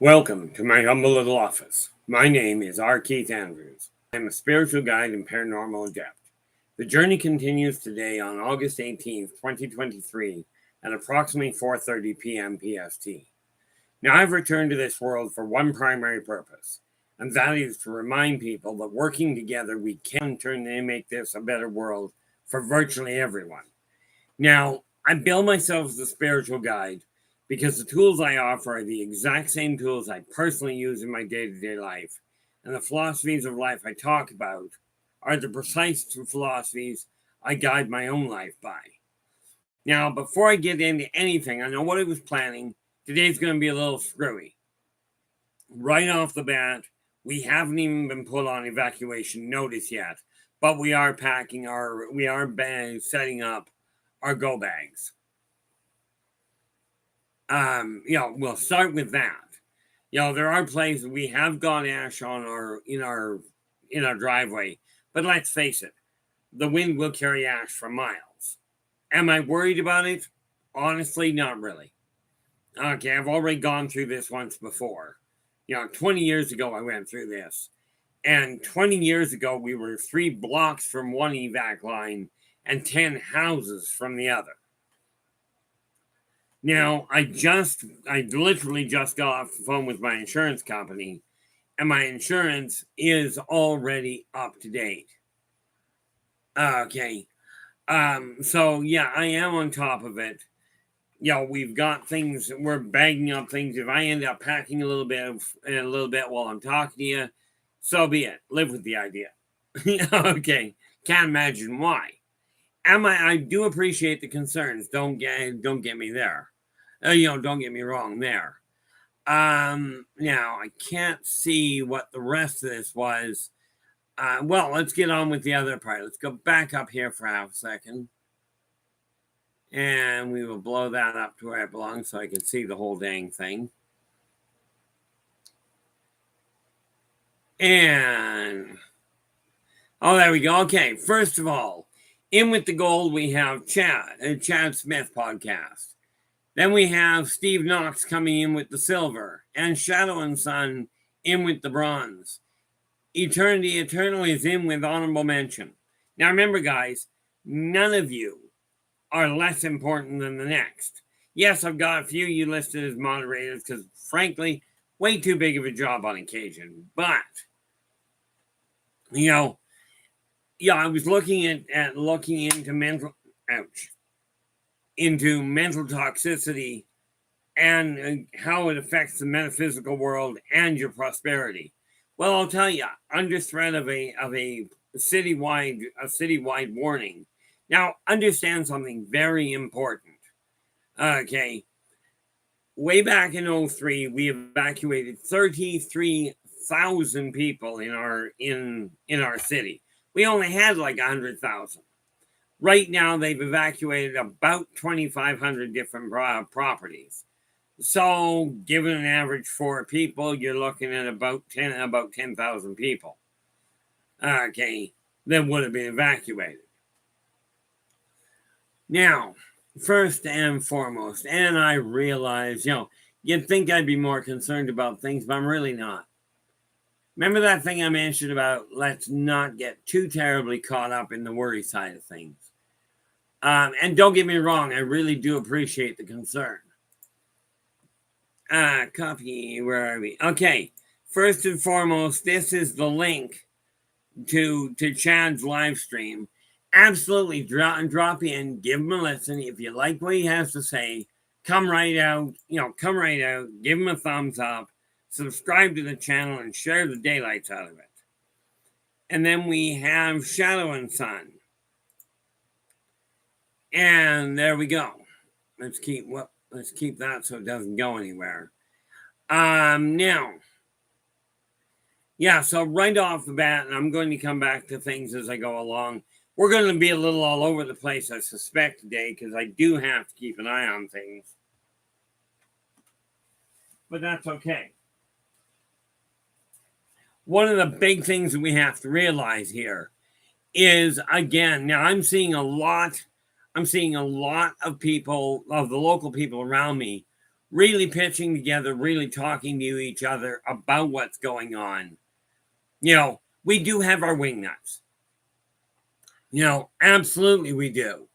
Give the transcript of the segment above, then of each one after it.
Welcome to my humble little office. My name is R. Keith Andrews. I'm a spiritual guide and paranormal adept. The journey continues today on August 18th, 2023 at approximately 4:30 p.m. PST. Now, I've returned to this world for one primary purpose, and that is to remind people that working together we can turn and make this a better world for virtually everyone. Now, I bill myself as a spiritual guide because the tools I offer are the exact same tools I personally use in my day-to-day life, and the philosophies of life I talk about are the precise philosophies I guide my own life by. Now, before I get into anything, I know what I was planning. Today's going to be a little screwy. Right off the bat, we haven't even been put on evacuation notice yet, but we are setting up our go bags. We'll start with that. There are places we have got ash on in our driveway, but let's face it, the wind will carry ash for miles. Am I worried about it? Honestly, not really. Okay, I've already gone through this once before. 20 years ago I went through this. And 20 years ago we were 3 blocks from one evac line and 10 houses from the other. Now, I literally just got off the phone with my insurance company, and my insurance is already up to date. Okay. So yeah, I am on top of it. We've got things, we're bagging up things. If I end up packing a little bit while I'm talking to you, so be it. Live with the idea. Okay. Can't imagine why. I do appreciate the concerns. Don't get me there. Don't get me wrong there. Now I can't see what the rest of this was. Well, let's get on with the other part. Let's go back up here for half a second. And we will blow that up to where it belongs so I can see the whole dang thing. And, oh, there we go. Okay, first of all, in with the gold, we have Chad Smith podcast. Then we have Steve Knox coming in with the silver, and Shadow and Sun in with the bronze. Eternity Eternal is in with honorable mention. Now remember, guys, none of you are less important than the next. Yes, I've got a few you listed as moderators because, frankly, way too big of a job on occasion. But, I was looking into mental toxicity and how it affects the metaphysical world and your prosperity. Well, I'll tell you, under threat of a citywide warning. Now, understand something very important. Okay, way back in 2003, we evacuated 33,000 people in our city. We only had like 100,000. Right now, they've evacuated about 2,500 different properties. So, given an average 4 people, you're looking at about 10,000 people. Okay, that would have been evacuated. Now, first and foremost, and I realize, you'd think I'd be more concerned about things, but I'm really not. Remember that thing I mentioned about let's not get too terribly caught up in the worry side of things. And don't get me wrong, I really do appreciate the concern. Copy, where are we? Okay, first and foremost, this is the link to Chad's live stream. Absolutely drop in, give him a listen. If you like what he has to say, come right out, give him a thumbs up, subscribe to the channel, and share the daylights out of it. And then we have Shadow and Sun. And there we go. Let's keep that so it doesn't go anywhere. Now, so right off the bat, and I'm going to come back to things as I go along. We're going to be a little all over the place, I suspect, today, because I do have to keep an eye on things. But that's okay. One of the big things that we have to realize here is, again, now I'm seeing a lot of people, of the local people around me, really pitching together, really talking to each other about what's going on. We do have our wingnuts. Absolutely we do.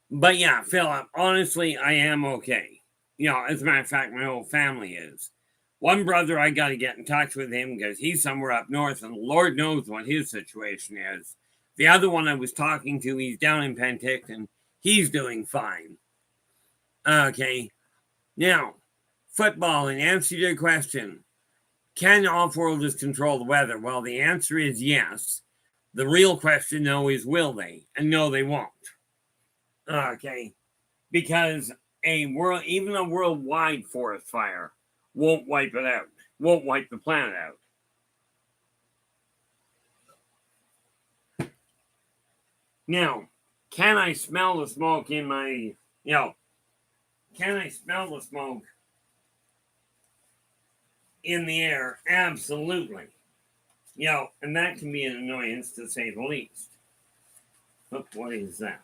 But yeah, Philip, honestly, I am okay. As a matter of fact, my whole family is. One brother, I got to get in touch with him because he's somewhere up north and Lord knows what his situation is. The other one I was talking to, he's down in Penticton. He's doing fine. Okay. Now, football, in answer to your question, can off-worlders control the weather? Well, the answer is yes. The real question, though, is will they? And no, they won't. Okay. Because even a worldwide forest fire won't wipe it out, won't wipe the planet out. Now, can I smell the smoke in my, can I smell the smoke in the air? Absolutely. And that can be an annoyance to say the least. But what is that?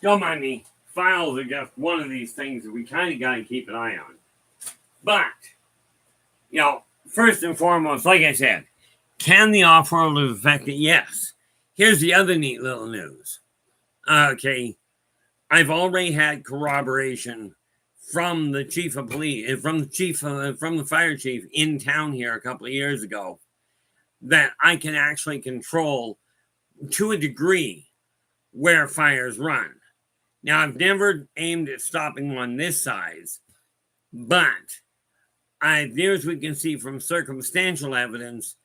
Don't mind me. Files are just one of these things that we kind of got to keep an eye on. But, first and foremost, like I said, can the off-worlders affect it? Yes. Here's the other neat little news. Okay. I've already had corroboration from the chief of police, from the fire chief in town here a couple of years ago, that I can actually control to a degree where fires run. Now, I've never aimed at stopping one this size, but as near as we can see from circumstantial evidence,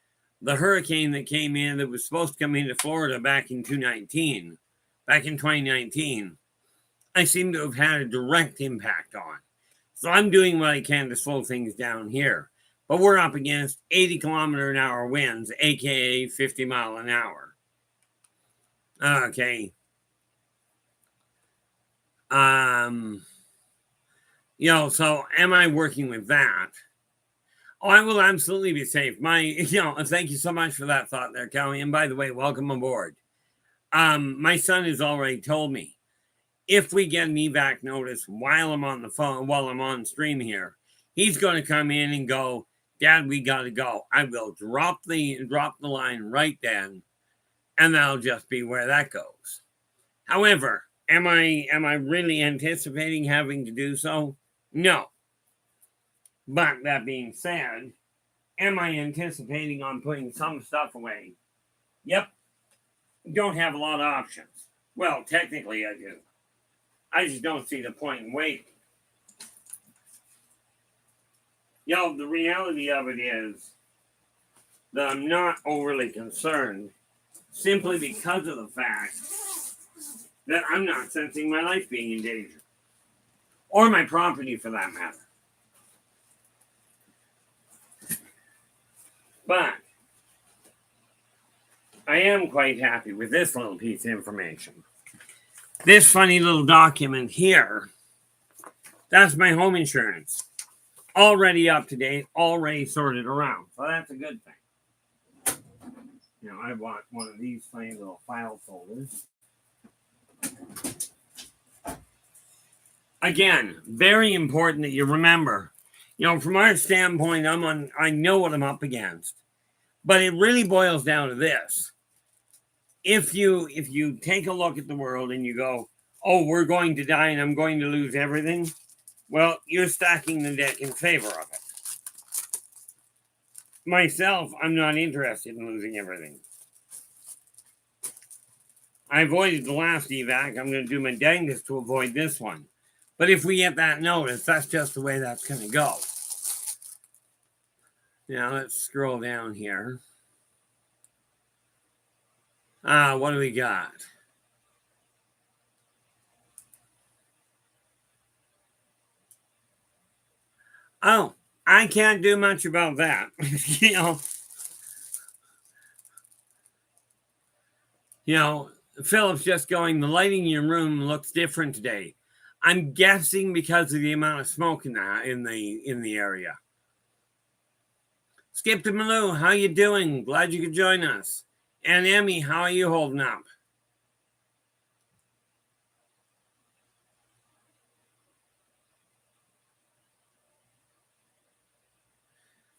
the hurricane that came in that was supposed to come into Florida back in 2019, I seem to have had a direct impact on. So I'm doing what I can to slow things down here. But we're up against 80-kilometer-an-hour winds, aka 50 mile an hour. Okay. So am I working with that? Oh, I will absolutely be safe. Thank you so much for that thought there, Kelly. And by the way, welcome aboard. My son has already told me if we get an evac notice while I'm on the phone, while I'm on stream here, he's going to come in and go, Dad, we got to go. I will drop the line right then, and that'll just be where that goes. However, am I really anticipating having to do so? No. But that being said, am I anticipating on putting some stuff away? Yep. Don't have a lot of options. Well, technically I do. I just don't see the point in waiting. The reality of it is that I'm not overly concerned simply because of the fact that I'm not sensing my life being in danger. Or my property for that matter. But I am quite happy with this little piece of information. This funny little document here, that's my home insurance. Already up to date, already sorted around. So that's a good thing. I bought one of these funny little file folders. Again, very important that you remember, from our standpoint, I know what I'm up against. But it really boils down to this. If you take a look at the world and you go, oh, we're going to die and I'm going to lose everything, well, you're stacking the deck in favor of it. Myself, I'm not interested in losing everything. I avoided the last evac. I'm going to do my dangest to avoid this one. But if we get that notice, that's just the way that's going to go. Now, let's scroll down here. What do we got? Oh, I can't do much about that. Philip's just going, the lighting in your room looks different today. I'm guessing because of the amount of smoke in the area. Skip to Malou, how you doing? Glad you could join us. And Emmy, how are you holding up?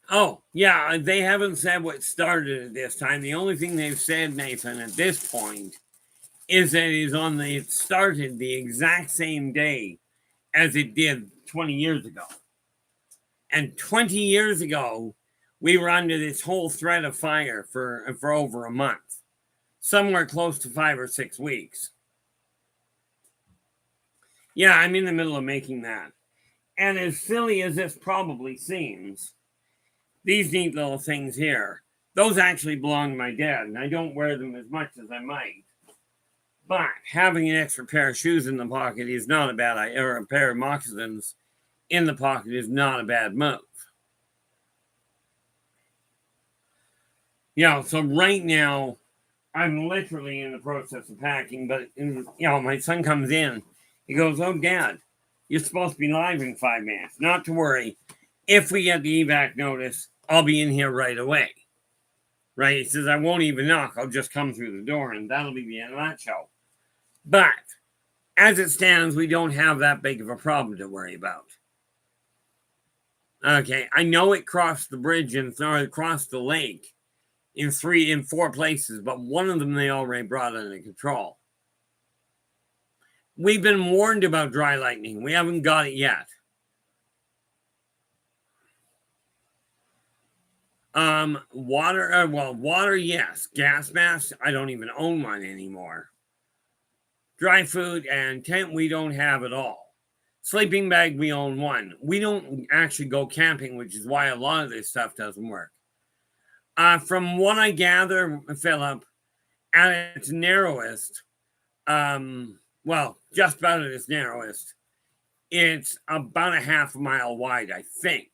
Oh, yeah, they haven't said what started it this time. The only thing they've said, Nathan, at this point is that it started the exact same day as it did 20 years ago. And 20 years ago, we were under this whole threat of fire for over a month, somewhere close to 5 or 6 weeks. Yeah, I'm in the middle of making that. And as silly as this probably seems, these neat little things here, those actually belong to my dad, and I don't wear them as much as I might. But having an extra pair of shoes in the pocket is not a bad idea, or a pair of moccasins in the pocket is not a bad move. So right now, I'm literally in the process of packing, but, my son comes in. He goes, "Oh, Dad, you're supposed to be live in 5 minutes. Not to worry. If we get the evac notice, I'll be in here right away." Right? He says, "I won't even knock. I'll just come through the door, and that'll be the end of that show." But as it stands, we don't have that big of a problem to worry about. Okay, I know it crossed the bridge and crossed the lake in 4 places, but one of them they already brought under control. We've been warned about dry lightning. We haven't got it yet. Water, yes. Gas mask, I don't even own one anymore. Dry food and tent, we don't have at all. Sleeping bag, we own one. We don't actually go camping, which is why a lot of this stuff doesn't work. From what I gather, Philip, at its narrowest, just about at its narrowest, it's about a half a mile wide, I think.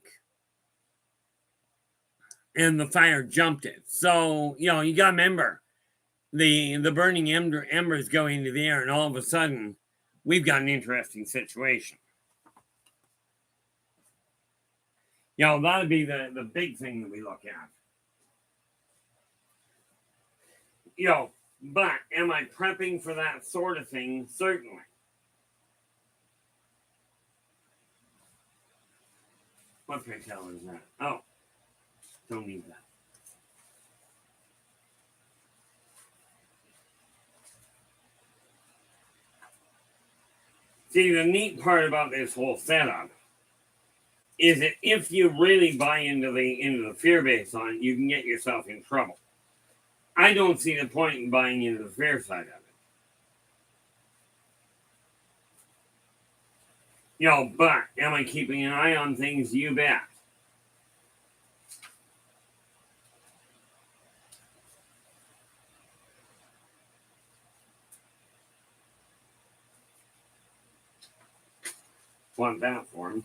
And the fire jumped it. So, you got to remember, the burning embers go into the air, and all of a sudden, we've got an interesting situation. That'd be the big thing that we look at. But am I prepping for that sort of thing? Certainly. What pigtail is that? Oh, don't need that. See, the neat part about this whole setup is that if you really buy into the fear base on it, you can get yourself in trouble. I don't see the point in buying into the fear side of it. But am I keeping an eye on things? You bet. Want that for him.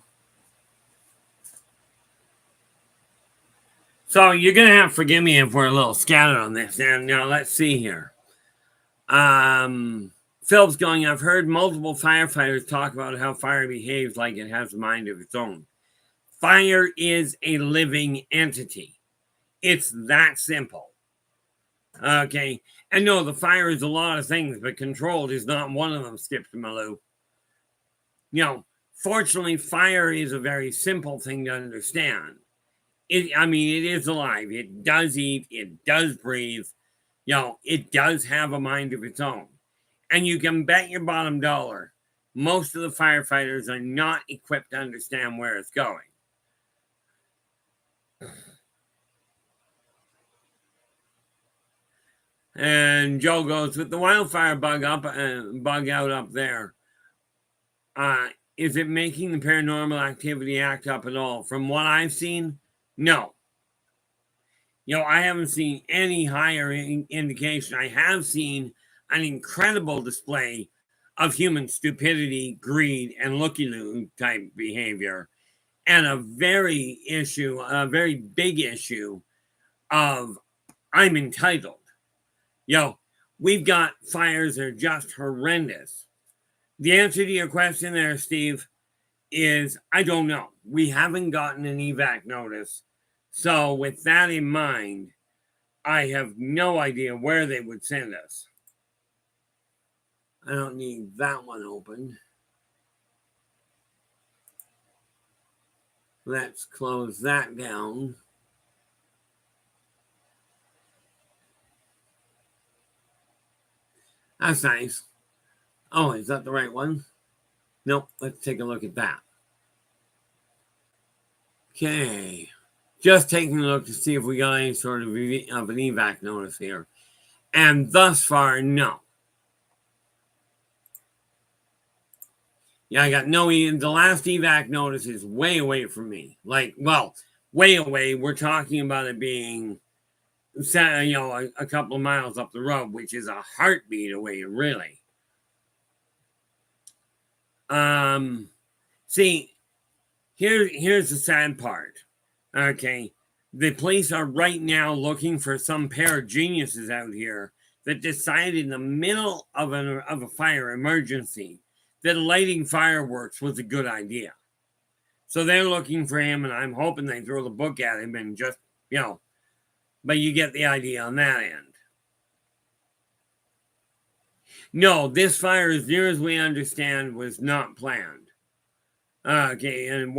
So you're going to have to forgive me if we're a little scattered on this. And now let's see here. Phil's going, "I've heard multiple firefighters talk about how fire behaves like it has a mind of its own. Fire is a living entity. It's that simple." Okay. And no, the fire is a lot of things, but controlled is not one of them, Skip to Malou. Fortunately, fire is a very simple thing to understand. It is alive. It does eat. It does breathe. It does have a mind of its own. And you can bet your bottom dollar, most of the firefighters are not equipped to understand where it's going. And Joe goes, "With the wildfire bug out up there, is it making the Paranormal Activity Act up at all? From what I've seen, no. I haven't seen any higher indication. I have seen an incredible display of human stupidity, greed, and looky-loo type behavior, and a very big issue of I'm entitled. We've got fires that are just horrendous. The answer to your question there, Steve, is I don't know. We haven't gotten an evac notice So with that in mind, I have no idea where they would send us. I don't need that one open. Let's close that down. That's nice. Oh, is that the right one? Nope, let's take a look at that. Okay. Just taking a look to see if we got any sort of an evac notice here. And thus far, no. Yeah, I got no, the last evac notice is way away from me. Like, well, way away. We're talking about it being, a couple of miles up the road, which is a heartbeat away, really. See, here's the sad part. Okay, the police are right now looking for some pair of geniuses out here that decided in the middle of a fire emergency that lighting fireworks was a good idea. So they're looking for him, and I'm hoping they throw the book at him and just, but you get the idea on that end. No, this fire, as near as we understand, was not planned. Okay, and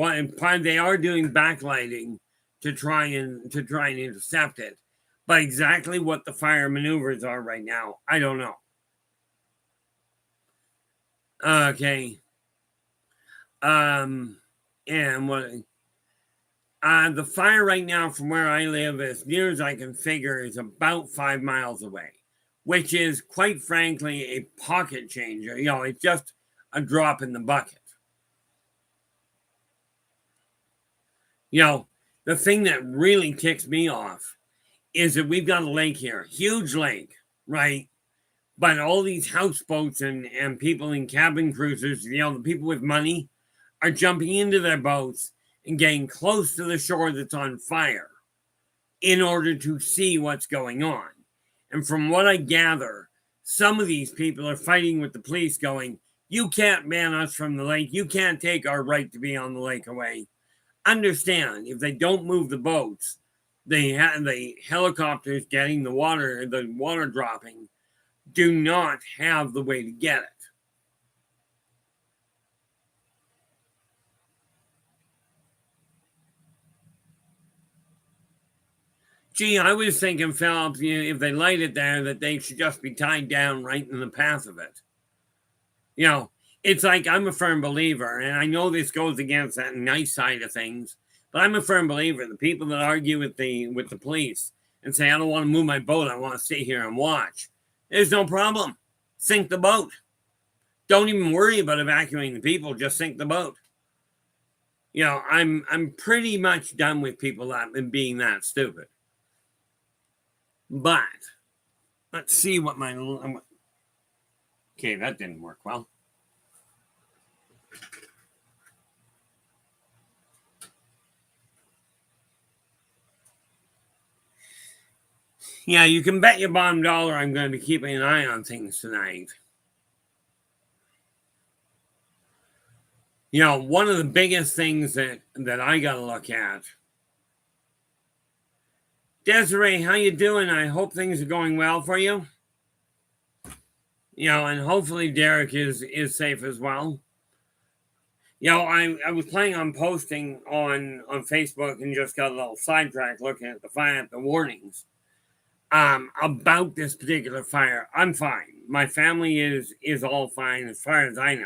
they are doing backlighting to try and intercept it, but exactly what the fire maneuvers are right now, I don't know. Okay. And what the fire right now from where I live, as near as I can figure, is about 5 miles away, which is quite frankly a pocket changer. It's just a drop in the bucket. The thing that really ticks me off is that we've got a lake here, huge lake, right? But all these houseboats and people in cabin cruisers, the people with money are jumping into their boats and getting close to the shore that's on fire in order to see what's going on. And from what I gather, some of these people are fighting with the police going, you can't ban us from the lake. You can't take our right to be on the lake away. Understand, if they don't move the boats, the helicopters getting the water dropping do not have the way to get it. Gee, I was thinking, Phelps, if they light it there, that they should just be tied down right in the path of it. It's like, I'm a firm believer, and I know this goes against that nice side of things, but I'm a firm believer. The people that argue with the police and say, I don't want to move my boat, I want to stay here and watch, there's no problem. Sink the boat. Don't even worry about evacuating the people, just sink the boat. I'm pretty much done with people being that stupid. But let's see what my... Okay, that didn't work well. Yeah, you can bet your bottom dollar I'm going to be keeping an eye on things tonight. One of the biggest things that I got to look at. Desiree, how you doing? I hope things are going well for you. And hopefully Derek is safe as well. I was planning on posting on Facebook and just got a little sidetracked looking at the warnings. About this particular fire, I'm fine. My family is all fine as far as I know.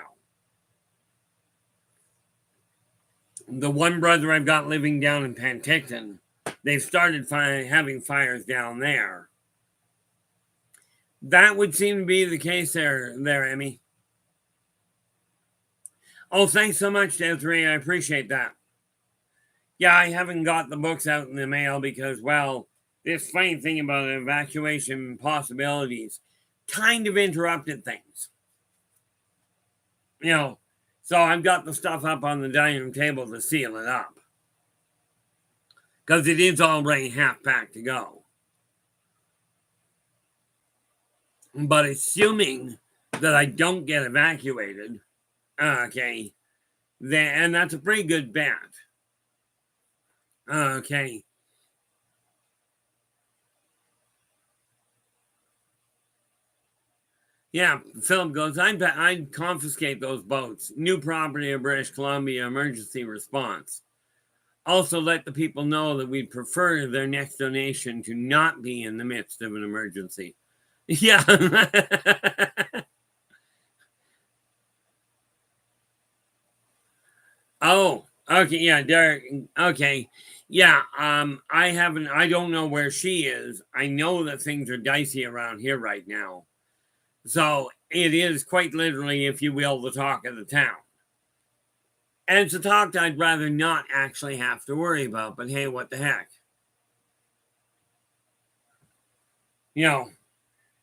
The one brother I've got living down in Penticton, they've started having fires down there. That would seem to be the case there, Emmy. Oh, thanks so much, Desiree. I appreciate that. Yeah, I haven't got the books out in the mail because, well, this funny thing about evacuation possibilities kind of interrupted things. So I've got the stuff up on the dining room table to seal it up. Because it is already half packed to go. But assuming that I don't get evacuated, okay, and that's a pretty good bet. Okay, Yeah, Philip goes, I'd confiscate those boats. New property of British Columbia emergency response. Also, let the people know that we'd prefer their next donation to not be in the midst of an emergency. Yeah. Oh, okay. Yeah, Derek. Okay. Yeah. I don't know where she is. I know that things are dicey around here right now. So it is quite literally, if you will, the talk of the town. And it's a talk that I'd rather not actually have to worry about, but hey, what the heck? You know,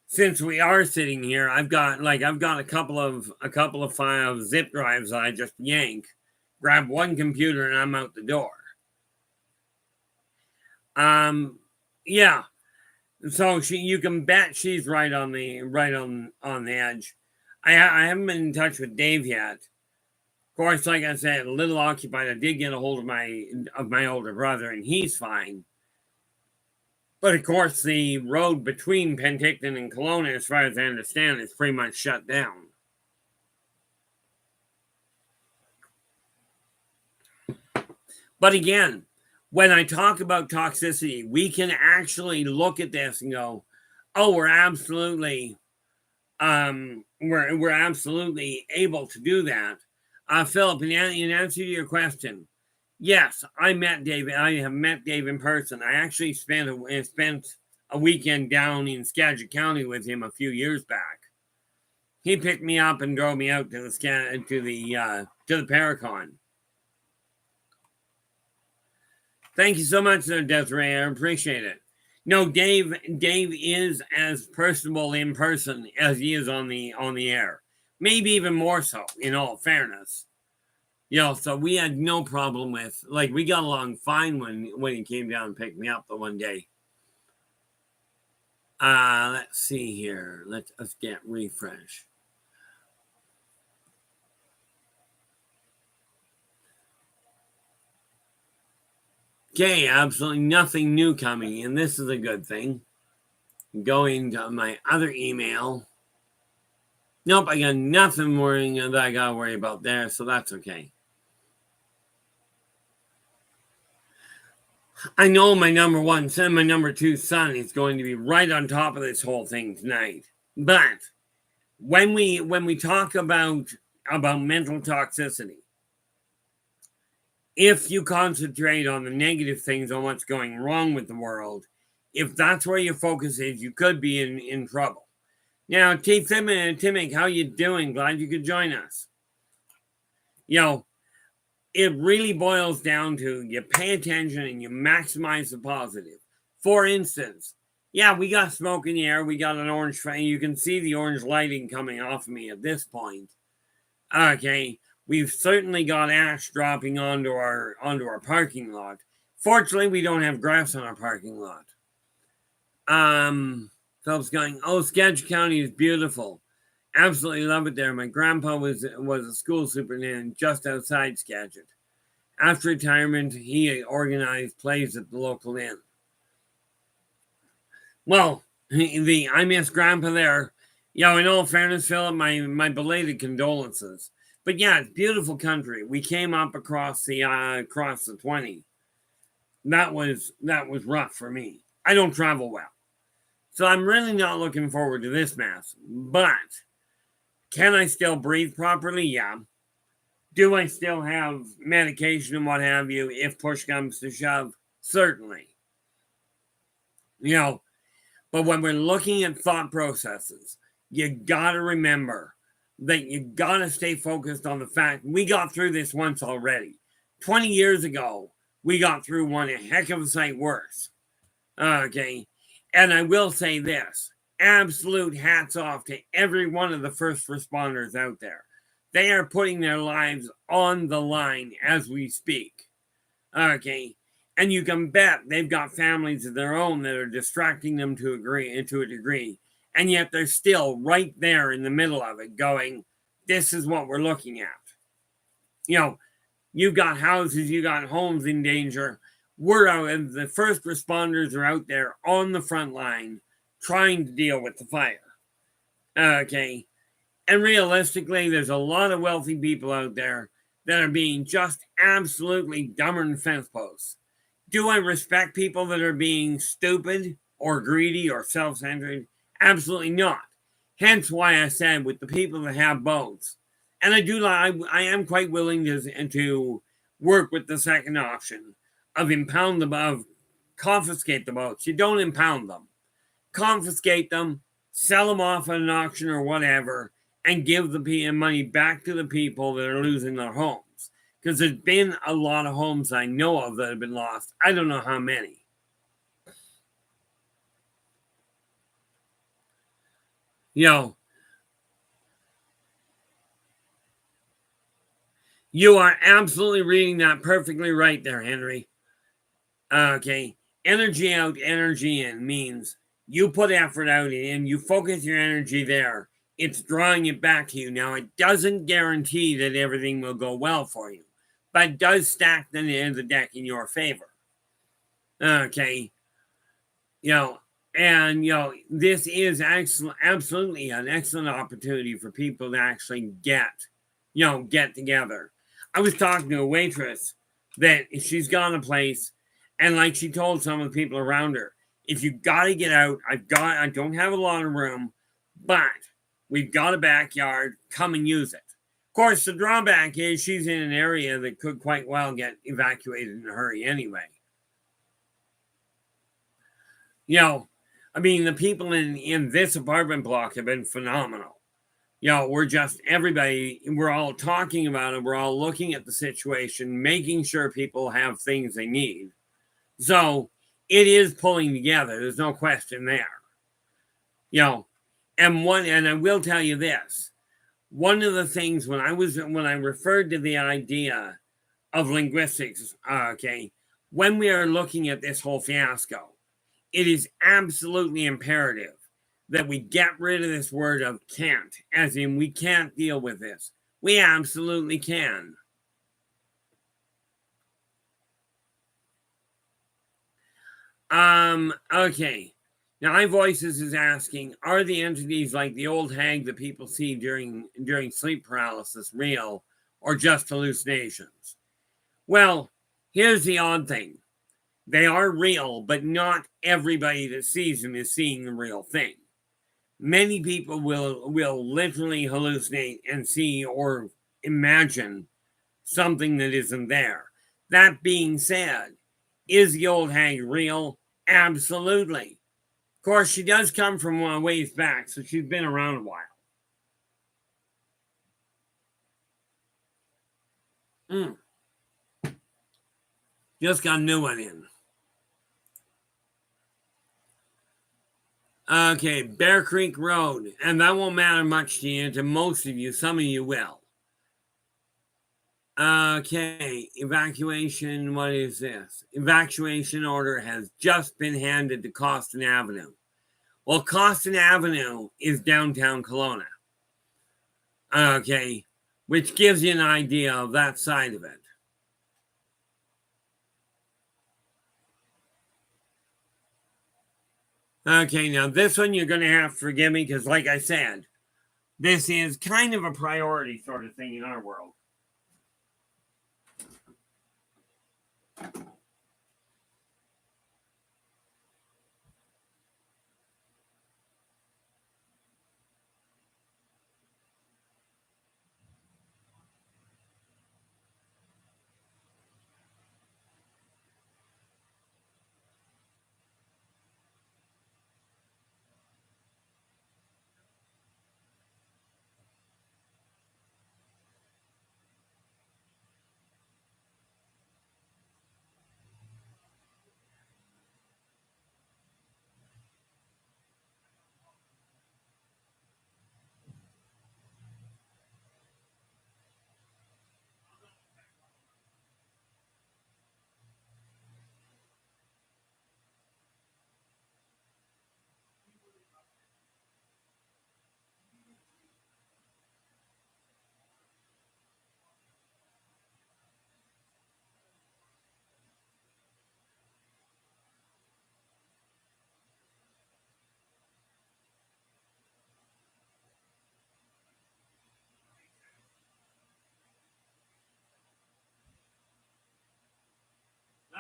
since we are sitting here, I've got a couple of file zip drives I just yank, grab one computer, and I'm out the door. Yeah. So you can bet she's right on the edge. I haven't been in touch with Dave yet. Of course, like I said, a little occupied. I did get a hold of my older brother, and he's fine. But of course, the road between Penticton and Kelowna, as far as I understand, is pretty much shut down. But again, when I talk about toxicity, we can actually look at this and go, "Oh, we're absolutely able to do that." Philip, in answer to your question, yes, I met Dave. I have met Dave in person. I actually spent a weekend down in Skagit County with him a few years back. He picked me up and drove me out to the Paracon. Thank you so much, Desiree. I appreciate it. No, Dave is as personable in person as he is on the air. Maybe even more so, in all fairness. So we had no problem with, we got along fine when he came down and picked me up the one day. Let's see here. Let's get refresh. Okay, absolutely nothing new coming, and this is a good thing. Going to my other email. Nope, I got nothing worrying that I gotta worry about there, so that's okay. I know my number one son, my number two son is going to be right on top of this whole thing tonight. But when we talk about mental toxicity, if you concentrate on the negative things, on what's going wrong with the world, if that's where your focus is, you could be in trouble. Now, Timmick, how you doing? Glad you could join us. It really boils down to you pay attention and you maximize the positive. For instance, yeah, we got smoke in the air. We got an orange. You can see the orange lighting coming off of me at this point. Okay, we've certainly got ash dropping onto our parking lot. Fortunately, we don't have grass on our parking lot. Philip's going, oh, Skagit County is beautiful. Absolutely love it there. My grandpa was a school superintendent just outside Skagit. After retirement, he organized plays at the local inn. Well, I miss Grandpa there. In all fairness, Philip, my belated condolences. But yeah, it's beautiful country. We came up across the 20. That was rough for me. I don't travel well, so I'm really not looking forward to this mess. But can I still breathe properly? Yeah. Do I still have medication and what have you if push comes to shove? Certainly. But when we're looking at thought processes, you gotta remember that you gotta stay focused on the fact we got through this once already. 20 years ago, we got through one a heck of a sight worse. Okay. And I will say this, absolute hats off to every one of the first responders out there. They are putting their lives on the line as we speak. Okay. And you can bet they've got families of their own that are distracting them to a degree. And yet they're still right there in the middle of it going, this is what we're looking at. You've got houses, you got homes in danger. We're out, the first responders are out there on the front line trying to deal with the fire. Okay. And realistically, there's a lot of wealthy people out there that are being just absolutely dumber than fence posts. Do I respect people that are being stupid or greedy or self centered? Absolutely not. Hence why I said with the people that have boats, and I am quite willing to work with the second option of impound them, of confiscate the boats. You don't impound them, confiscate them, sell them off at an auction or whatever, and give the money back to the people that are losing their homes. Because there's been a lot of homes I know of that have been lost. I don't know how many. You know, you are absolutely reading that perfectly right there, Henry. Okay. Energy out, energy in means you put effort out and you focus your energy there. It's drawing it back to you. Now, it doesn't guarantee that everything will go well for you, but it does stack the deck in your favor. Okay. You know, and, this is absolutely an excellent opportunity for people to actually get together. I was talking to a waitress that she's gone a place, and like she told some of the people around her, if you got to get out, I don't have a lot of room, but we've got a backyard, come and use it. Of course, the drawback is she's in an area that could quite well get evacuated in a hurry anyway. You know, I mean, the people in this apartment block have been phenomenal. We're just everybody, we're all talking about it. We're all looking at the situation, making sure people have things they need. So it is pulling together. There's no question there. You know, and I will tell you this. One of the things when I referred to the idea of linguistics, okay, when we are looking at this whole fiasco, it is absolutely imperative that we get rid of this word of can't, as in we can't deal with this. We absolutely can. Okay. Now, iVoices is asking, are the entities like the old hag that people see during sleep paralysis real or just hallucinations? Well, here's the odd thing. They are real, but not everybody that sees them is seeing the real thing. Many people will literally hallucinate and see or imagine something that isn't there. That being said, is the old hag real? Absolutely. Of course, she does come from a ways back, so she's been around a while. Mm. Just got a new one in. Okay, Bear Creek Road, and that won't matter much to you, to most of you. Some of you will. Okay, evacuation. What is this? Evacuation order has just been handed to Costin Avenue. Well, Costin Avenue is downtown Kelowna. Okay, which gives you an idea of that side of it. Okay, now this one you're going to have to forgive me because, like I said, this is kind of a priority sort of thing in our world.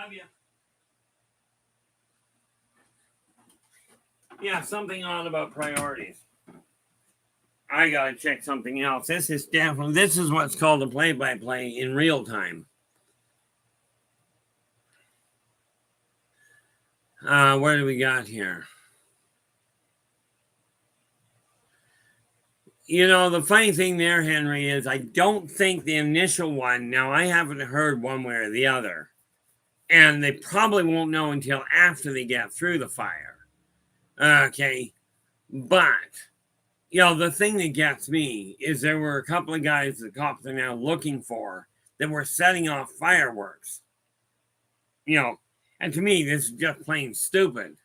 Love you. Yeah, something odd about priorities. I gotta check something else. This is what's called a play-by-play in real time. Where do we got here? You know, the funny thing there, Henry, is I don't think the initial one, now I haven't heard one way or the other, and they probably won't know until after they get through the fire. Okay, but, you know, the thing that gets me is there were a couple of guys the cops are now looking for that were setting off fireworks. You know, and to me, this is just plain stupid.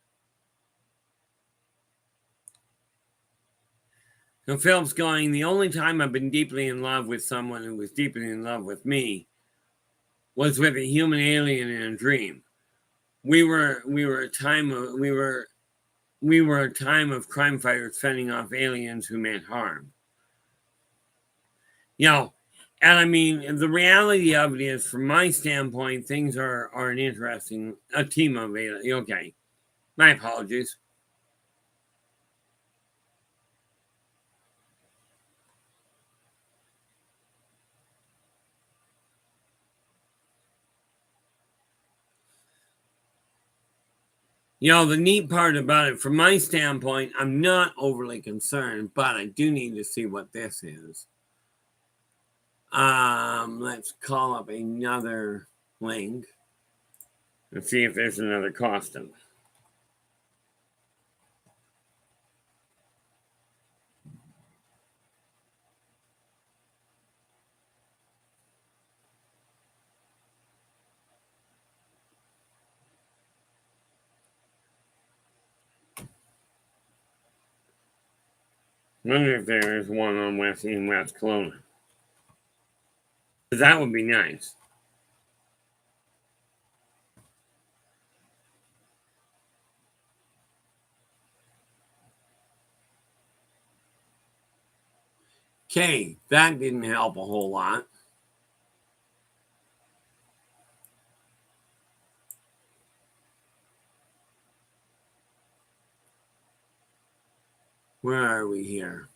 So Philip's going, the only time I've been deeply in love with someone who was deeply in love with me was with a human alien in a dream. We were a time of crime fighters fending off aliens who meant harm. You know, and I mean, the reality of it is, from my standpoint, things are an interesting, a team of aliens. Okay, my apologies. You know, the neat part about it, from my standpoint, I'm not overly concerned, but I do need to see what this is. Let's call up another link. Let's see if there's another costume. I wonder if there is one on West Kelowna. That would be nice. Okay, that didn't help a whole lot. Where are we here?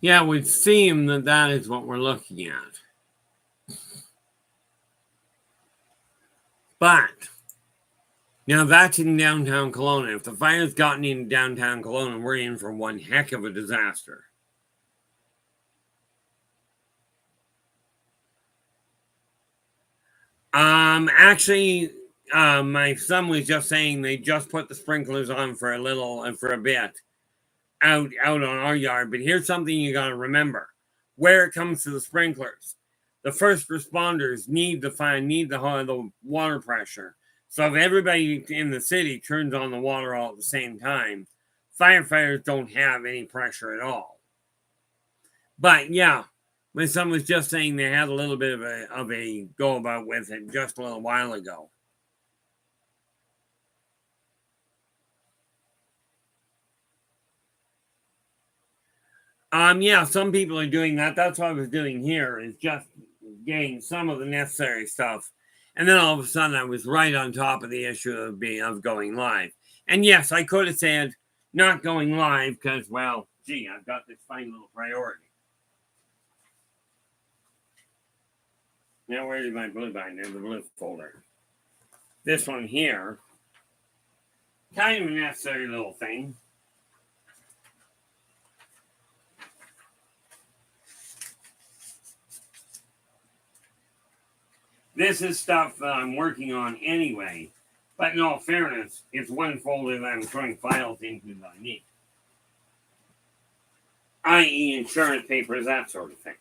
Yeah, it would seem that that is what we're looking at. But now that's in downtown Kelowna. If the fire's gotten in downtown Kelowna, we're in for one heck of a disaster. Actually, my son was just saying they just put the sprinklers on for a little and for a bit out on our yard. But here's something you got to remember: where it comes to the sprinklers, the first responders need the water pressure. So if everybody in the city turns on the water all at the same time, firefighters don't have any pressure at all. But yeah, my son was just saying they had a little bit of a go about with it just a little while ago. Yeah, some people are doing that. That's what I was doing here, is just getting some of the necessary stuff. And then all of a sudden I was right on top of the issue of going live. And yes, I could have said not going live because, well, gee, I've got this fine little priority. Now, where did my blue bind? There's the blue folder. This one here, kind of a necessary little thing. This is stuff that I'm working on anyway. But in all fairness, it's one folder that I'm throwing files into that I need. I.e. insurance papers, that sort of thing.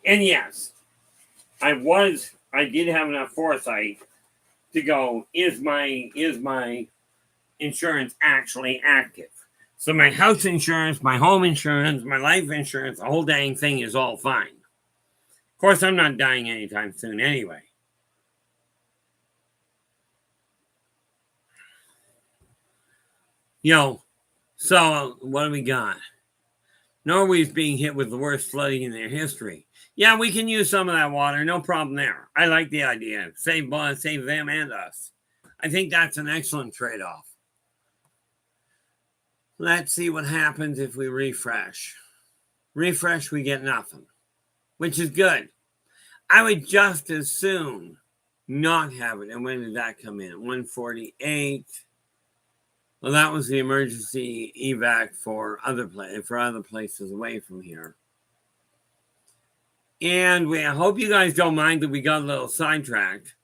And yes, I did have enough foresight to go, is my insurance actually active? So my house insurance, my home insurance, my life insurance, the whole dang thing is all fine. Of course, I'm not dying anytime soon anyway. So what do we got? Norway's being hit with the worst flooding in their history. Yeah, we can use some of that water. No problem there. I like the idea. Save them and us. I think that's an excellent trade-off. Let's see what happens if we refresh. Refresh, we get nothing, which is good. I would just as soon not have it. And when did that come in? 148. Well, that was the emergency evac for other places away from here. And I hope you guys don't mind that we got a little sidetracked.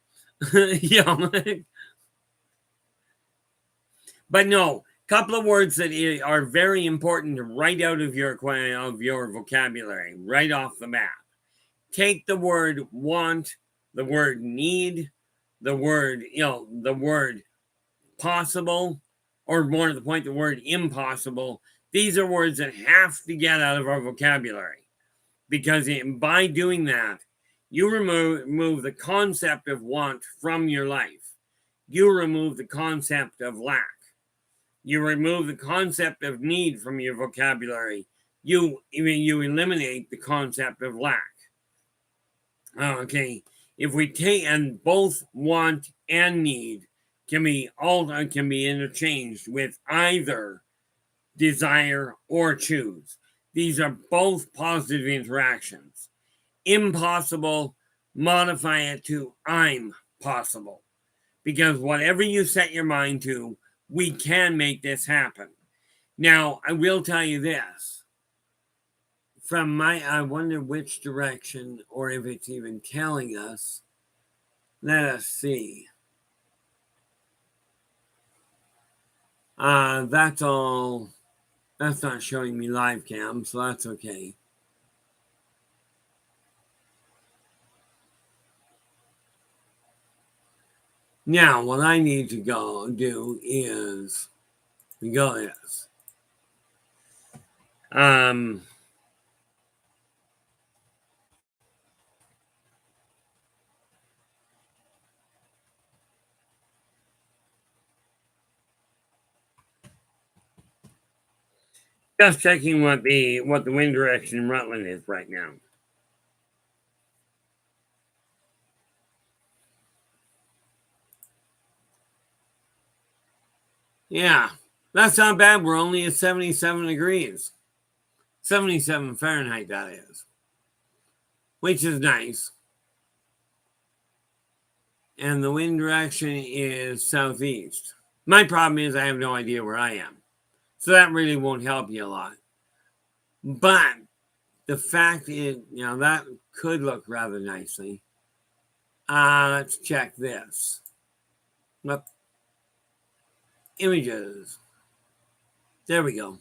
But no, couple of words that are very important to write out of your vocabulary right off the bat. Take the word want, the word need, the word possible, or more to the point, the word impossible. These are words that have to get out of our vocabulary, because by doing that, you remove the concept of want from your life. You remove the concept of lack. You remove the concept of need from your vocabulary. You eliminate the concept of lack. Okay, if we take, and both want and need can be interchanged with either desire or choose. These are both positive interactions. Impossible, modify it to I'm possible. Because whatever you set your mind to, we can make this happen. Now, I will tell you this. I wonder which direction, or if it's even telling us. Let us see. That's all. That's not showing me live cam, so that's okay. Now, what I need to go do is go this. Just checking what the wind direction in Rutland is right now. Yeah, that's not bad. We're only at 77 degrees. 77 Fahrenheit, that is. Which is nice. And the wind direction is southeast. My problem is I have no idea where I am. So that really won't help you a lot. But the fact is, that could look rather nicely. Let's check this. Images. There we go.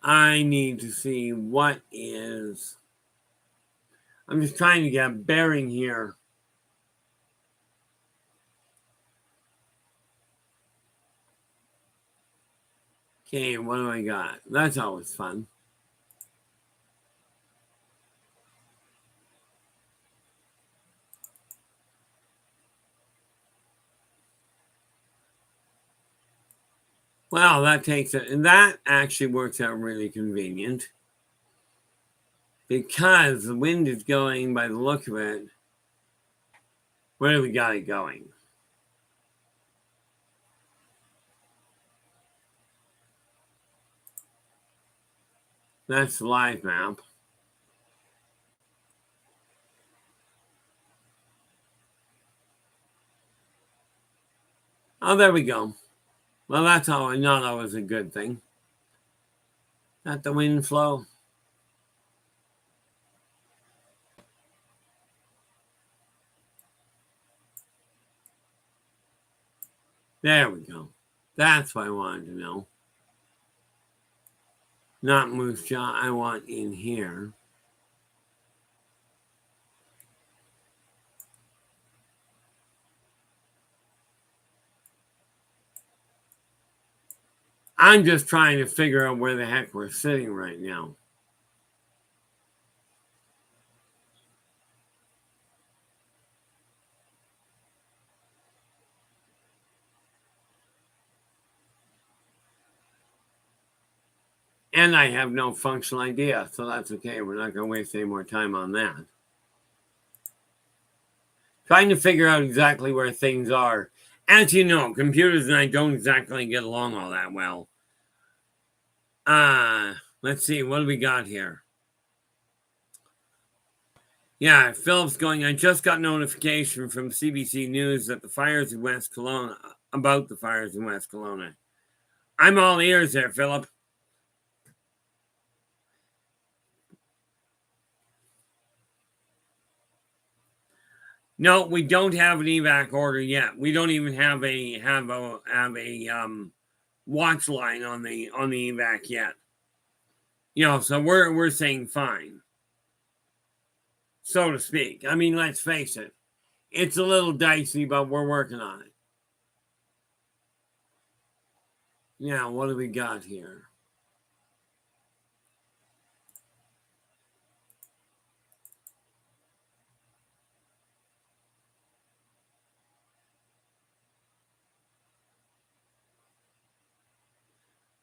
I need to see what is. I'm just trying to get a bearing here. Okay, what do I got? That's always fun. Well, that takes it, and that actually works out really convenient, because the wind is going, by the look of it, where do we got it going? That's the live map. Oh, there we go. Well, that's not always a good thing. Not the wind flow. There we go. That's what I wanted to know. Not Moose Jaw. I want in here. I'm just trying to figure out where the heck we're sitting right now. And I have no functional idea, so that's okay. We're not going to waste any more time on that. Trying to figure out exactly where things are. As you know, computers and I don't exactly get along all that well. Let's see, what do we got here? Yeah, Philip's going, I just got notification from CBC News that the fires in West Kelowna, about the fires in West Kelowna. I'm all ears there, Philip. No, we don't have an evac order yet. We don't even have a watch line on the evac yet. You know, so we're saying fine, so to speak. I mean, let's face it, it's a little dicey, but we're working on it. Now, what do we got here?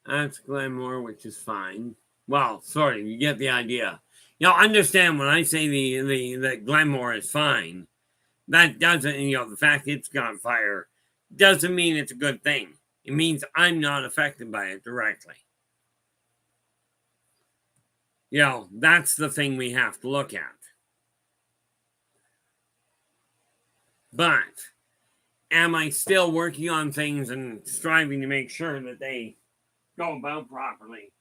That's Glenmore, which is fine. Well, sort of, you get the idea. You know, understand when I say the Glenmore is fine, that doesn't, you know, the fact it's got fire doesn't mean it's a good thing. It means I'm not affected by it directly. You know, that's the thing we have to look at. But am I still working on things and striving to make sure that they go about properly?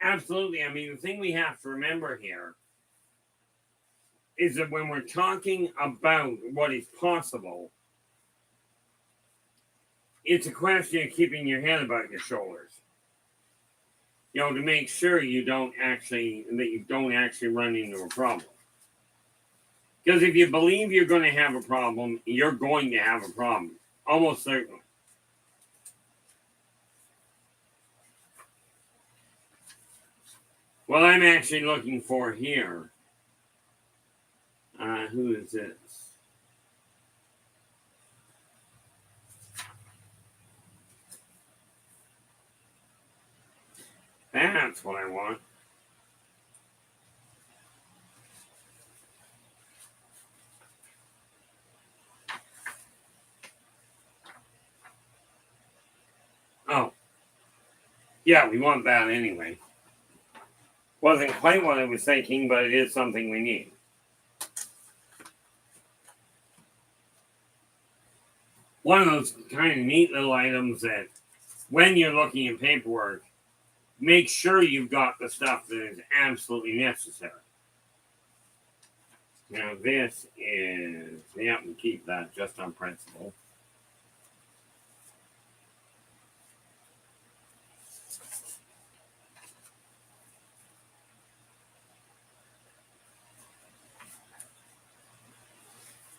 Absolutely. I mean, the thing we have to remember here is that when we're talking about what is possible, it's a question of keeping your head about your shoulders. You know, to make sure you don't actually run into a problem. Because if you believe you're going to have a problem, you're going to have a problem. Almost certainly. What I'm actually looking for here, who is this? That's what I want. Oh, yeah, we want that anyway. Wasn't quite what I was thinking, but it is something we need. One of those kind of neat little items that when you're looking at paperwork, make sure you've got the stuff that is absolutely necessary. Now this is, yeah, we keep that just on principle.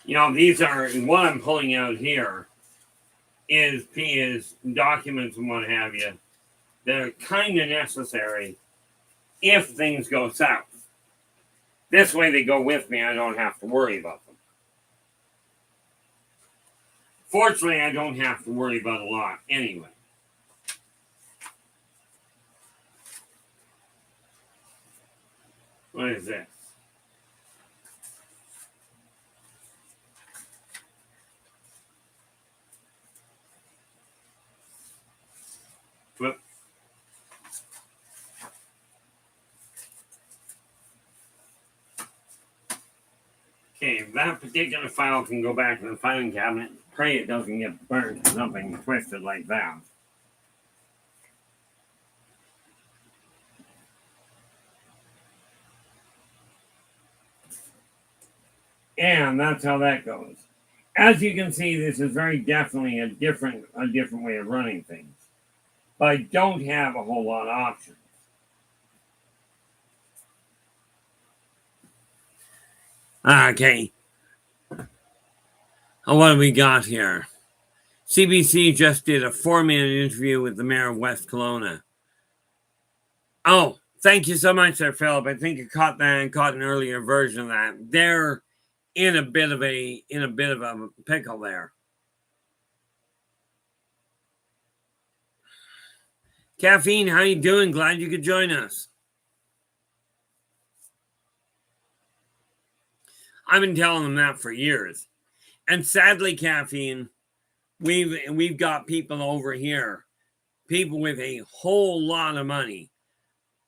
You know, these are, what I'm pulling out here is documents and what have you that are kind of necessary if things go south. This way they go with me, I don't have to worry about them. Fortunately, I don't have to worry about a lot anyway. What is this? Whoop. Okay, that particular file can go back in the filing cabinet. Pray it doesn't get burnt or something twisted like that. And that's how that goes. As you can see, this is very definitely a different way of running things. But I don't have a whole lot of options. Okay. What do we got here? CBC just did a 4-minute interview with the mayor of West Kelowna. Oh, thank you so much there, Philip. I think you caught that and caught an earlier version of that. They're in a bit of a pickle there. Caffeine, how you doing? Glad you could join us. I've been telling them that for years. And sadly, Caffeine, we've got people over here, people with a whole lot of money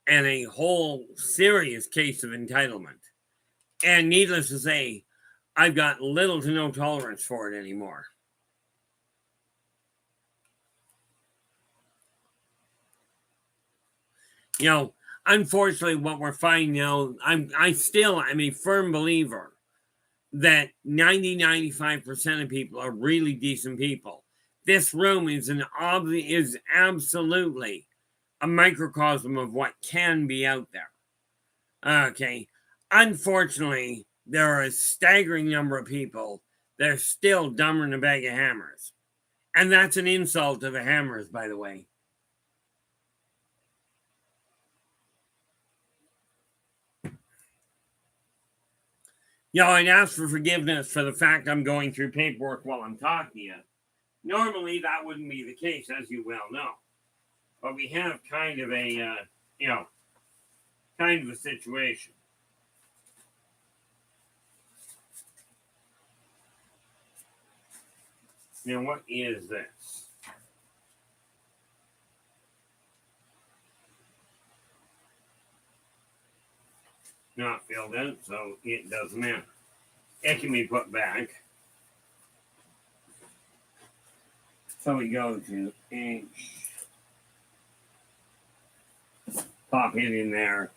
and a whole serious case of entitlement. And needless to say, I've got little to no tolerance for it anymore. You know, unfortunately, what we're finding now, I'm a firm believer that 95% of people are really decent people. This room is absolutely a microcosm of what can be out there. Okay. Unfortunately, there are a staggering number of people that are still dumber than a bag of hammers. And that's an insult to the hammers, by the way. You know, I'd ask for forgiveness for the fact I'm going through paperwork while I'm talking to you. Normally, that wouldn't be the case, as you well know. But we have kind of a situation. Now, what is this? Not filled in, so it doesn't matter. It can be put back. So we go to H. Pop it in there.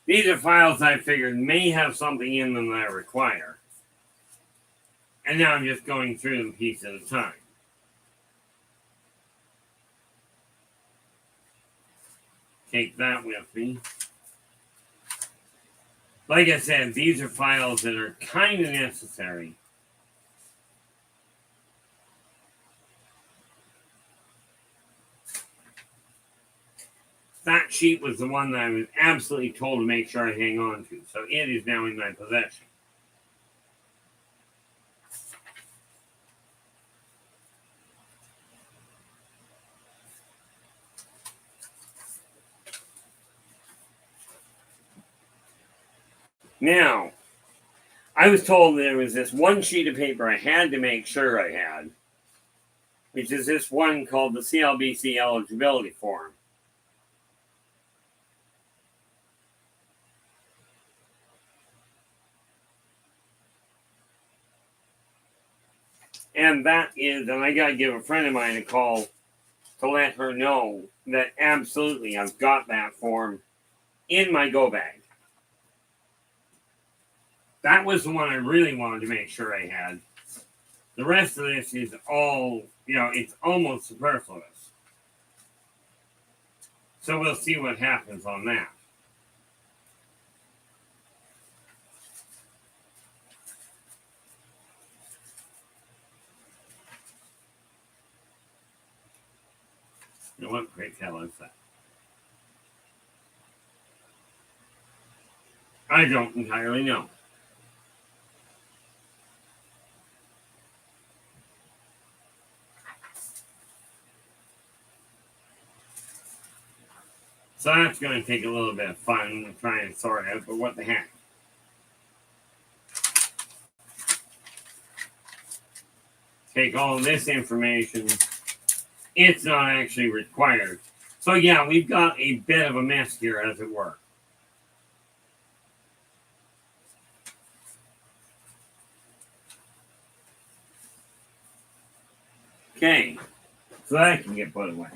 These are files I figured may have something in them that I require. And now I'm just going through them piece at a time. Take that with me. Like I said, these are files that are kind of necessary. That sheet was the one that I was absolutely told to make sure I hang on to. So it is now in my possession. Now, I was told there was this one sheet of paper I had to make sure I had, which is this one called the CLBC eligibility form. And that is, and I got to give a friend of mine a call to let her know that absolutely I've got that form in my go bag. That was the one I really wanted to make sure I had. The rest of this is all, it's almost superfluous. So we'll see what happens on that. You know what? Great hell is that? I don't entirely know. So that's going to take a little bit of fun to try and sort out, but what the heck? Take all this information. It's not actually required. So yeah, we've got a bit of a mess here, as it were. Okay, so that can get put away.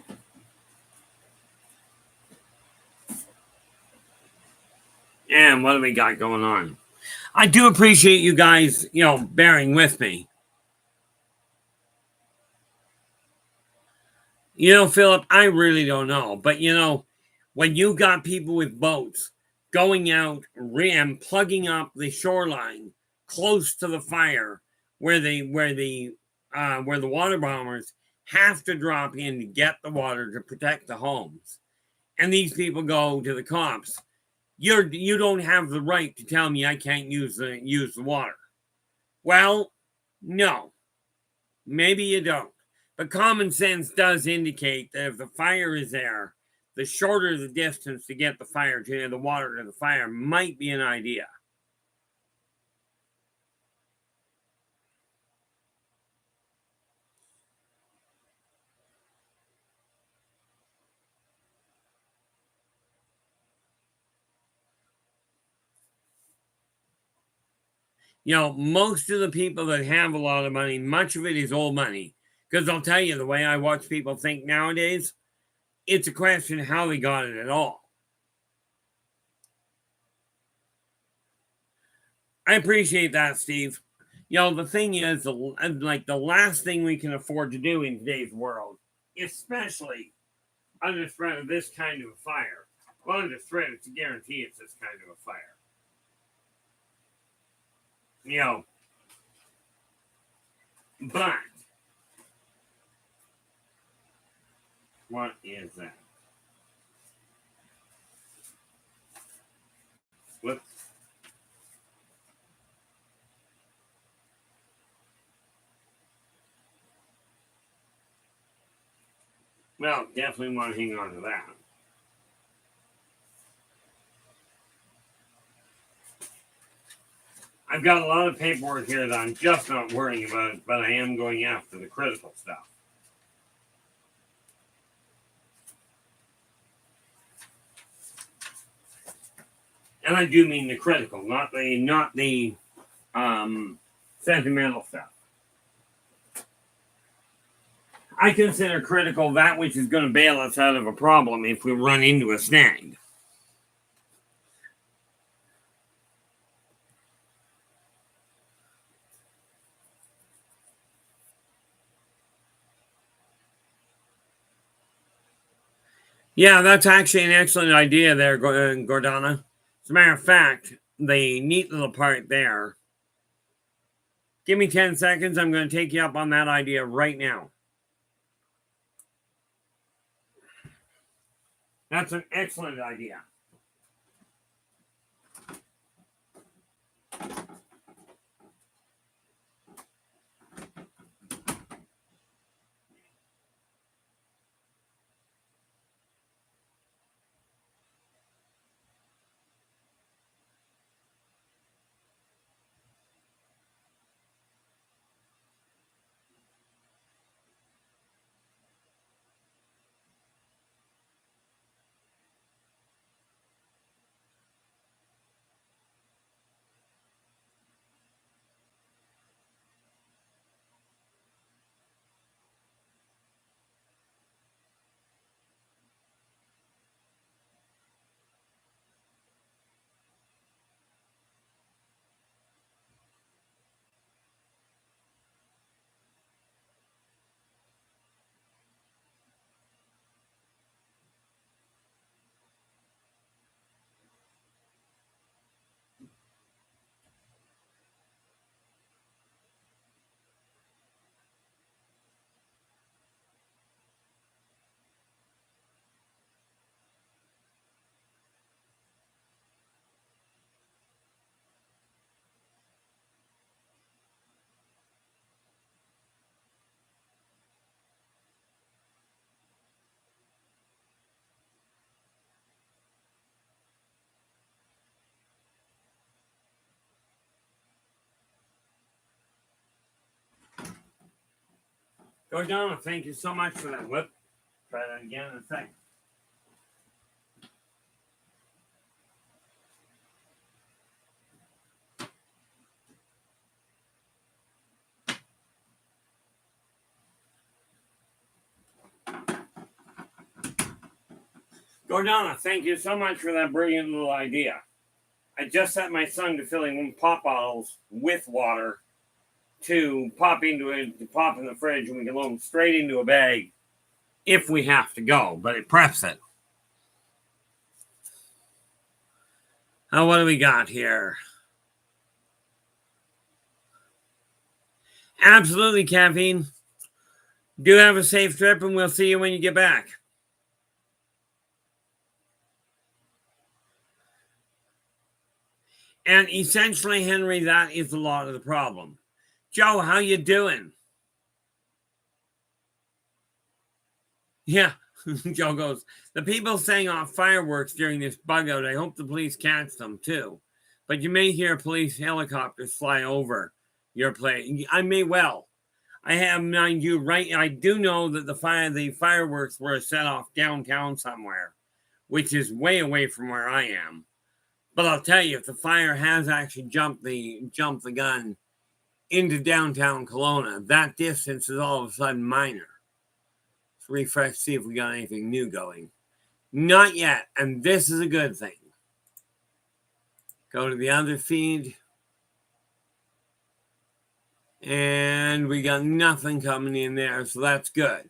And what do we got going on? I do appreciate you guys, bearing with me. Philip, I really don't know. But, when you got people with boats going out and plugging up the shoreline close to the fire where the water bombers have to drop in to get the water to protect the homes. And these people go to the cops. You don't have the right to tell me I can't use the water. Well, no, maybe you don't. But common sense does indicate that if the fire is there, the shorter the distance to get the water to the fire might be an idea. Most of the people that have a lot of money, much of it is old money. Because I'll tell you, the way I watch people think nowadays, it's a question of how they got it at all. I appreciate that, Steve. The thing is, the last thing we can afford to do in today's world, especially under threat of this kind of a fire. Well, under threat, it's a guarantee it's this kind of a fire. But what is that? Whoops. Well, definitely want to hang on to that. I've got a lot of paperwork here that I'm just not worrying about, but I am going after the critical stuff. And I do mean the critical, not the sentimental stuff. I consider critical that which is going to bail us out of a problem if we run into a snag. Yeah, that's actually an excellent idea there, Gordana. As a matter of fact, the neat little part there. Give me 10 seconds. I'm going to take you up on that idea right now. That's an excellent idea. Gordana, thank you so much for that. Whoop. Try that again in a second. Gordana, thank you so much for that brilliant little idea. I just set my son to filling pop bottles with water to pop into it, to pop in the fridge, and we can load them straight into a bag if we have to go, but it preps it. Now, what do we got here? Absolutely, caffeine. Do have a safe trip, and we'll see you when you get back. And essentially, Henry, that is a lot of the problem. Joe, how you doing? Yeah, Joe goes, the people setting off fireworks during this bug out, I hope the police catch them too. But you may hear police helicopters fly over your place. I may well. I have, mind you, right. I do know that the fireworks were set off downtown somewhere, which is way away from where I am. But I'll tell you, if the fire has actually jumped the gun into downtown Kelowna, that distance is all of a sudden minor. Let's refresh, see if we got anything new going. Not yet, and this is a good thing. Go to the other feed. And we got nothing coming in there, so that's good.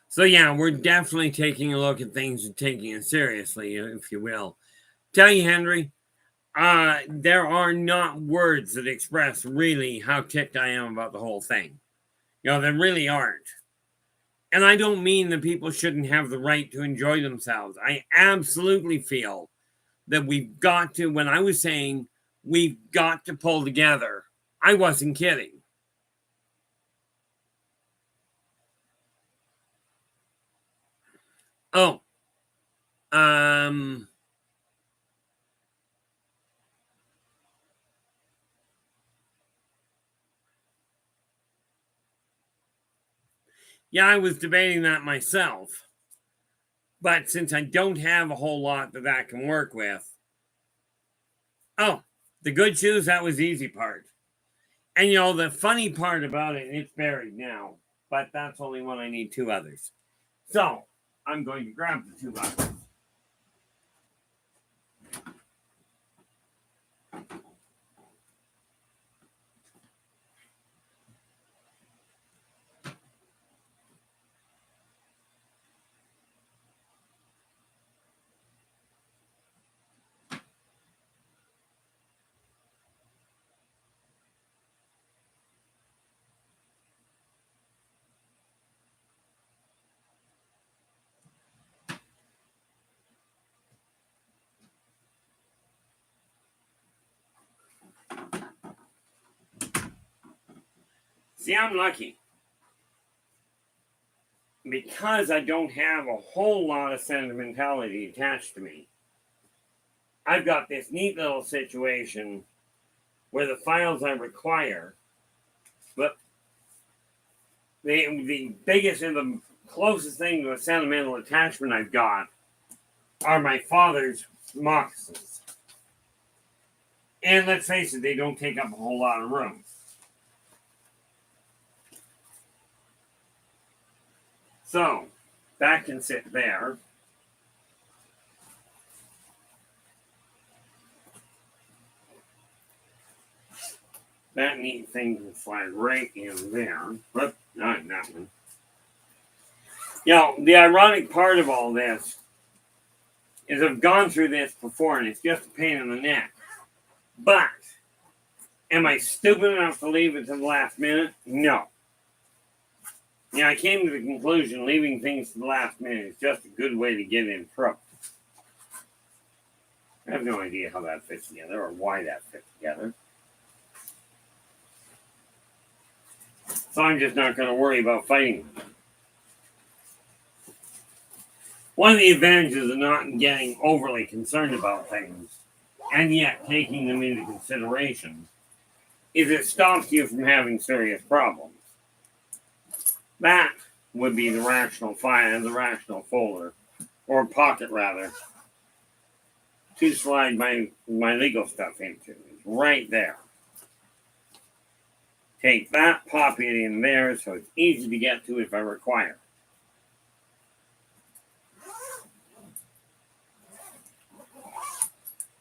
So yeah, we're definitely taking a look at things and taking it seriously, if you will. Tell you, Henry, there are not words that express really how ticked I am about the whole thing. There really aren't. And I don't mean that people shouldn't have the right to enjoy themselves. I absolutely feel that we've got to, when I was saying we've got to pull together, I wasn't kidding. Oh, yeah, I was debating that myself. But since I don't have a whole lot that can work with, oh, the good shoes, that was the easy part. And the funny part about it, it's buried now, but that's only one. I need two others. So I'm going to grab the two others. See, I'm lucky. Because I don't have a whole lot of sentimentality attached to me, I've got this neat little situation where the files I require, but the biggest and the closest thing to a sentimental attachment I've got are my father's moccasins. And let's face it, they don't take up a whole lot of room. So, that can sit there. That neat thing can slide right in there. But not that one. The ironic part of all this is I've gone through this before and it's just a pain in the neck. But, am I stupid enough to leave it to the last minute? No. I came to the conclusion leaving things to the last minute is just a good way to get in trouble. I have no idea how that fits together or why that fits together. So I'm just not going to worry about fighting them. One of the advantages of not getting overly concerned about things and yet taking them into consideration is it stops you from having serious problems. That would be the rational file, the rational folder, or pocket rather, to slide my legal stuff into. It's right there. Take that, pop it in there so it's easy to get to if I require.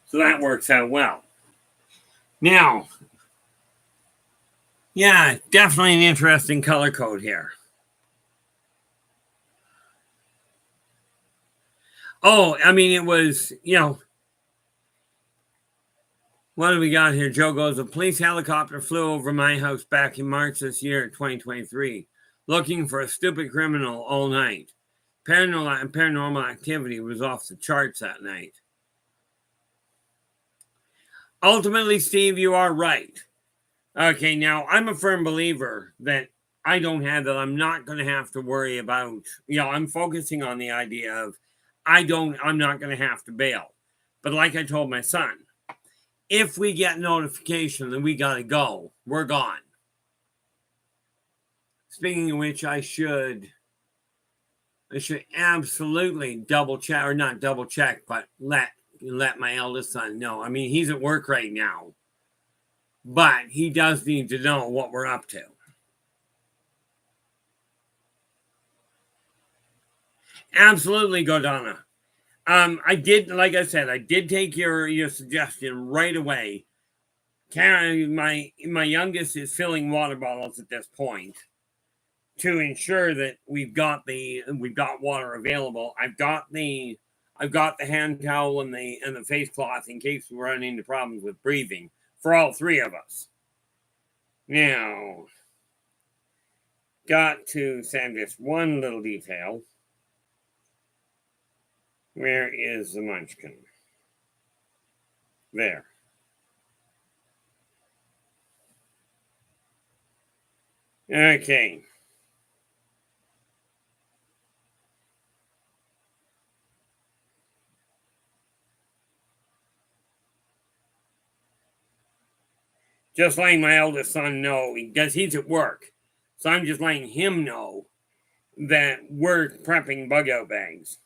So that works out well. Now, yeah, definitely an interesting color code here. Oh, I mean, it was, What do we got here? Joe goes, a police helicopter flew over my house back in March this year, 2023, looking for a stupid criminal all night. Paranormal activity was off the charts that night. Ultimately, Steve, you are right. Okay, now I'm a firm believer that I'm not going to have to worry about, I'm focusing on the idea of I'm not going to have to bail. But like I told my son, if we get notification that we got to go, we're gone. Speaking of which, I should absolutely double check, or not double check, but let my eldest son know. I mean, he's at work right now, but he does need to know what we're up to. Absolutely, Godana. I did, like I said, I did take your suggestion right away. Karen, my youngest is filling water bottles at this point to ensure that we've got water available. I've got the hand towel and the face cloth in case we run into problems with breathing for all three of us. Now, got to send this one little detail. Where is the munchkin? There. Okay. Just letting my eldest son know, because he's at work. So I'm just letting him know that we're prepping bug out bags.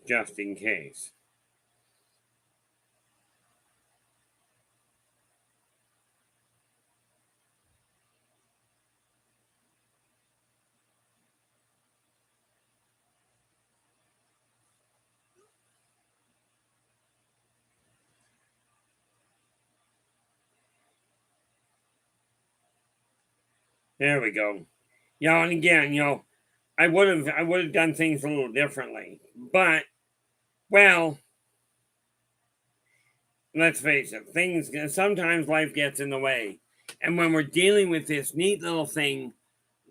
Just in case. There we go. And again, I would have done things a little differently. But, well, let's face it, sometimes life gets in the way. And when we're dealing with this neat little thing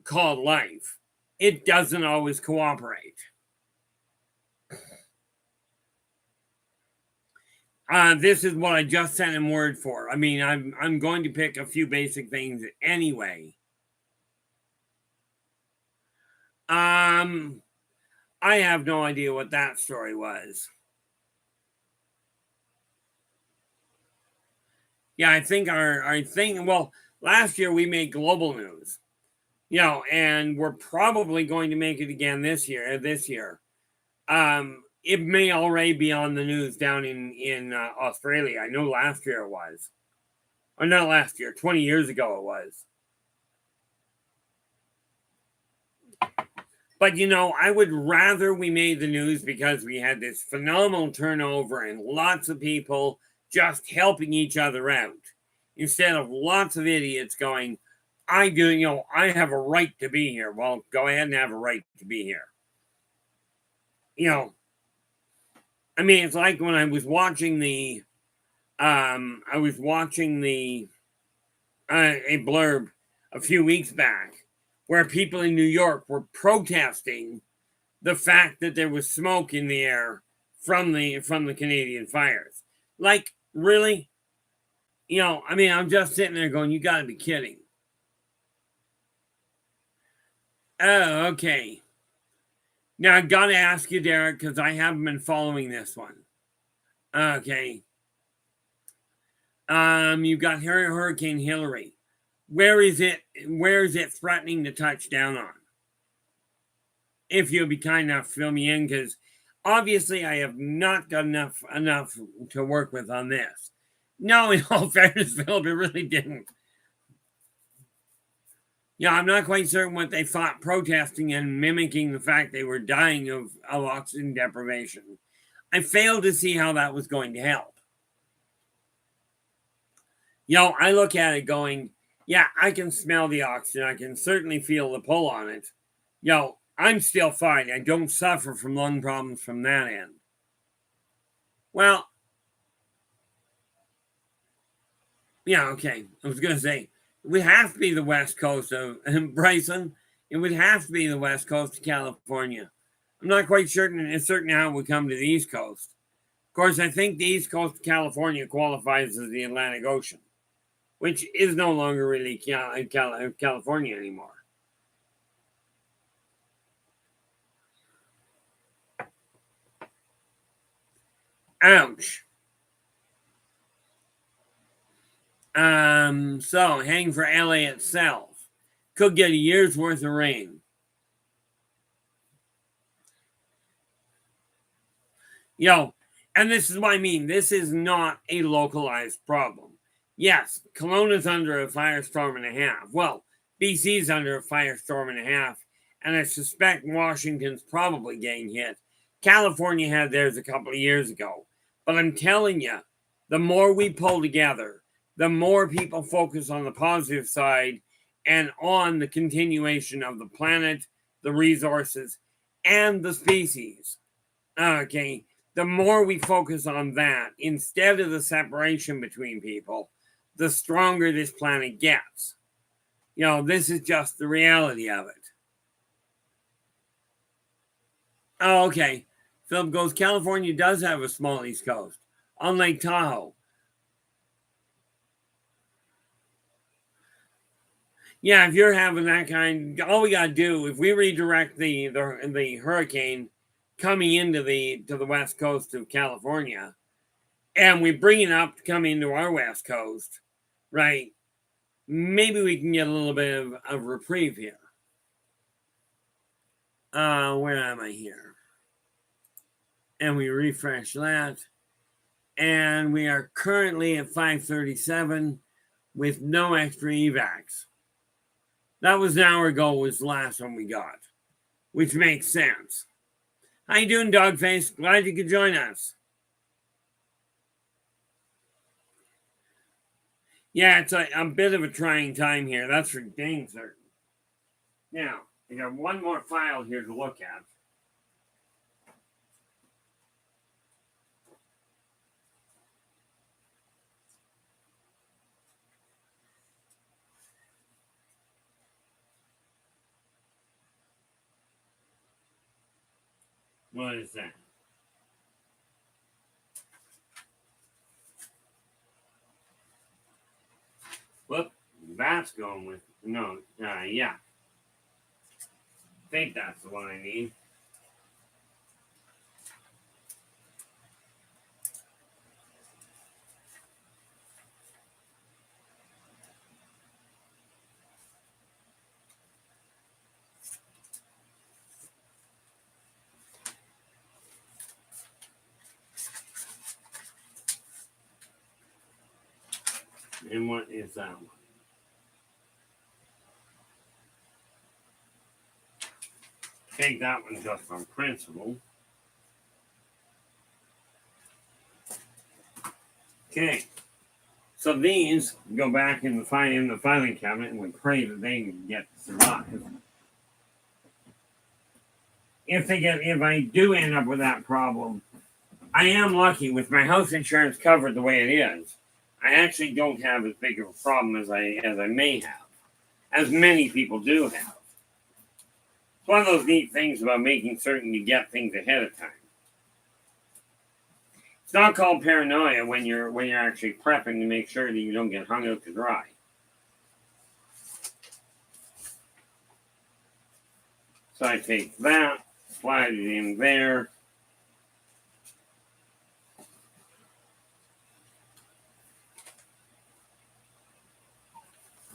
called life, it doesn't always cooperate. This is what I just sent him word for. I mean, I'm going to pick a few basic things anyway. I have no idea what that story was. Yeah, I think last year we made global news. And we're probably going to make it again this year. It may already be on the news down in Australia. I know last year it was. Or not last year, 20 years ago it was. But, I would rather we made the news because we had this phenomenal turnover and lots of people just helping each other out. Instead of lots of idiots going, I have a right to be here. Well, go ahead and have a right to be here. I mean, it's like when I was watching a blurb a few weeks back where people in New York were protesting the fact that there was smoke in the air from the Canadian fires. Like, really? I mean, I'm just sitting there going, you gotta be kidding. Oh, okay. Now, I gotta ask you, Derek, because I haven't been following this one. Okay. You've got Hurricane Hillary. Where is it threatening to touch down on? If you'll be kind enough to fill me in, because obviously I have not got enough to work with on this. No, in all fairness, Philip, it really didn't. I'm not quite certain what they thought protesting and mimicking the fact they were dying of oxygen deprivation. I failed to see how that was going to help. I look at it going, yeah, I can smell the oxygen. I can certainly feel the pull on it. I'm still fine. I don't suffer from lung problems from that end. Well, yeah, okay. I was going to say, it would have to be the west coast of Bryson. It would have to be the west coast of California. I'm not quite certain how it would come to the east coast. Of course, I think the east coast of California qualifies as the Atlantic Ocean, which is no longer really California anymore. Ouch. So hang for LA itself. Could get a year's worth of rain. And this is what I mean. This is not a localized problem. Yes, Kelowna's under a firestorm and a half. Well, BC's under a firestorm and a half, and I suspect Washington's probably getting hit. California had theirs a couple of years ago. But I'm telling you, the more we pull together, the more people focus on the positive side and on the continuation of the planet, the resources, and the species. Okay, the more we focus on that instead of the separation between people, the stronger this planet gets. This is just the reality of it. Oh, okay. Philip goes, California does have a small east coast on Lake Tahoe. Yeah, if you're having that kind, all we got to do, if we redirect the hurricane coming into to the west coast of California, and we bring it up to come into our west coast, right? Maybe we can get a little bit of reprieve here. Where am I here? And we refresh that. And we are currently at 537 with no extra evacs. That was an hour ago, was the last one we got, which makes sense. How you doing, Dogface? Glad you could join us. Yeah, it's a bit of a trying time here. That's for dang certain. Now, I got one more file here to look at. What is that? Whoop, that's going with, no, yeah. I think that's the one I need. And what is that one? Take that one just on principle. Okay. So these go back in the filing cabinet, and we pray that they get to survive. If I do end up with that problem, I am lucky with my house insurance covered the way it is. I actually don't have as big of a problem as I may have, as many people do have. It's one of those neat things about making certain you get things ahead of time. It's not called paranoia when you're actually prepping to make sure that you don't get hung out to dry. So I take that, slide it in there.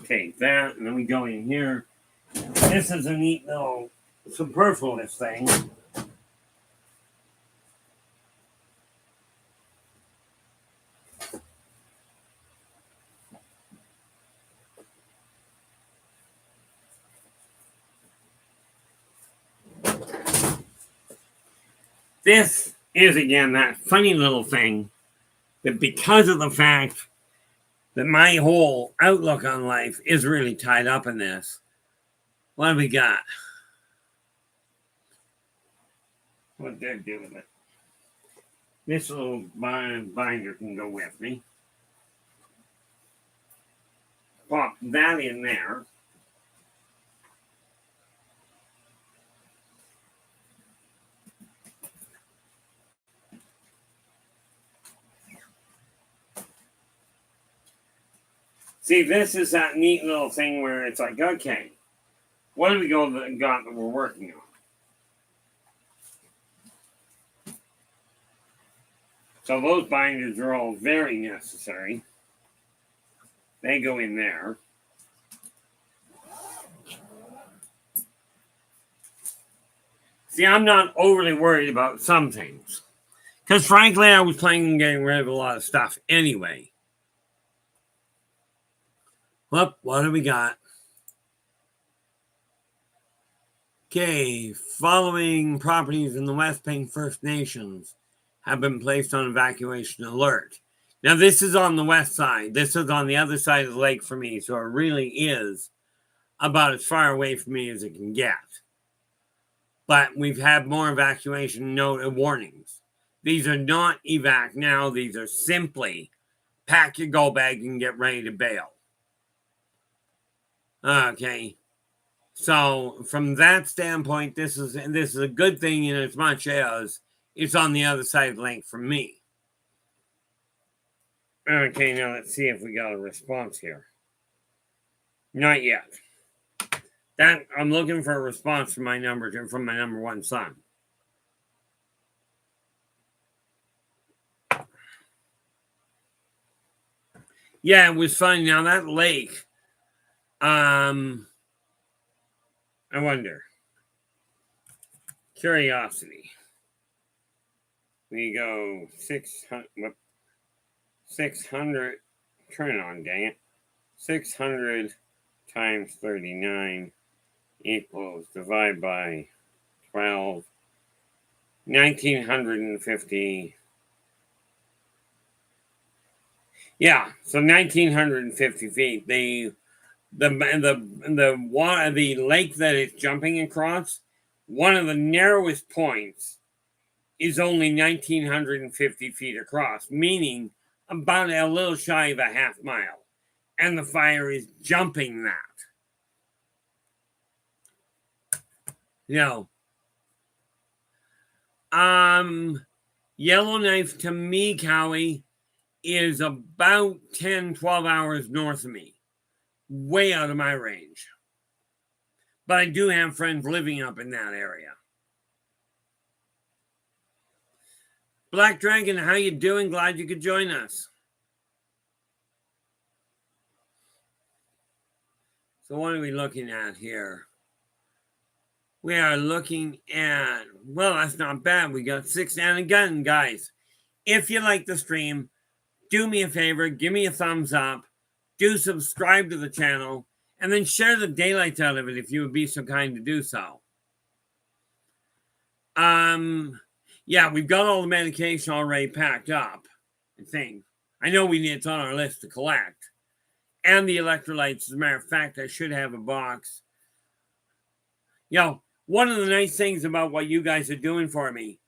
Take that, and then we go in here. This is a neat little superfluous thing. This is, again, that funny little thing that because of the fact that my whole outlook on life is really tied up in this. What have we got? What did I do with it? This little binder can go with me. Pop that in there. See, this is that neat little thing where it's like, okay, what do we got that we're working on? So those binders are all very necessary. They go in there. See, I'm not overly worried about some things. Because frankly, I was planning on getting rid of a lot of stuff anyway. Well, what do we got? Okay, following properties in the West Bank First Nations have been placed on evacuation alert. Now, this is on the west side. This is on the other side of the lake for me, so it really is about as far away from me as it can get. But we've had more evacuation note warnings. These are not evac now. These are simply pack your go bag and get ready to bail. Okay. So from that standpoint, this is a good thing in as much as it's on the other side of the lake from me. Okay, now let's see if we got a response here. Not yet. That I'm looking for a response from my number one son. Yeah, it was fun. Now that lake, I wonder. Curiosity. We go 600, turn it on, dang it. 600 times 39 equals, divide by 12, 1950. Yeah, so 1950 feet. The lake that it's jumping across, one of the narrowest points is only 1950 feet across, meaning about a little shy of a half mile. And the fire is jumping that. Yellowknife to me, Cowie, is about 10, 12 hours north of me. Way out of my range. But I do have friends living up in that area. Black Dragon, how you doing? Glad you could join us. So what are we looking at here? We are looking at, well, that's not bad. We got 6, and again, guys, if you like the stream, do me a favor, give me a thumbs up, do subscribe to the channel, and then share the daylights out of it if you would be so kind to do so. Yeah, we've got all the medication already packed up, I think. I know it's on our list to collect. And the electrolytes, as a matter of fact, I should have a box. One of the nice things about what you guys are doing for me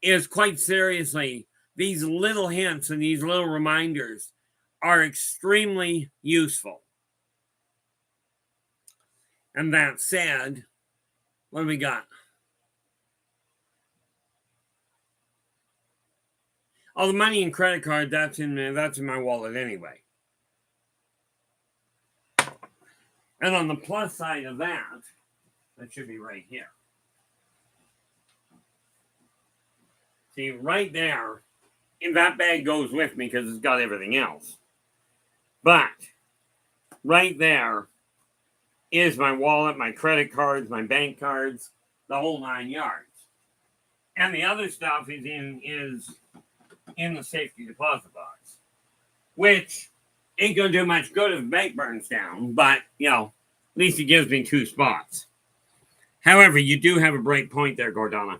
is, quite seriously, these little hints and these little reminders are extremely useful. And that said, what do we got? All the money and credit card, that's in my wallet anyway. And on the plus side of that should be right here. See, right there, and that bag goes with me because it's got everything else. But right there is my wallet, my credit cards, my bank cards, the whole 9 yards. And the other stuff is in the safety deposit box, which ain't gonna do much good if the bank burns down, but at least it gives me 2 spots. However, you do have a break point there, Gordana.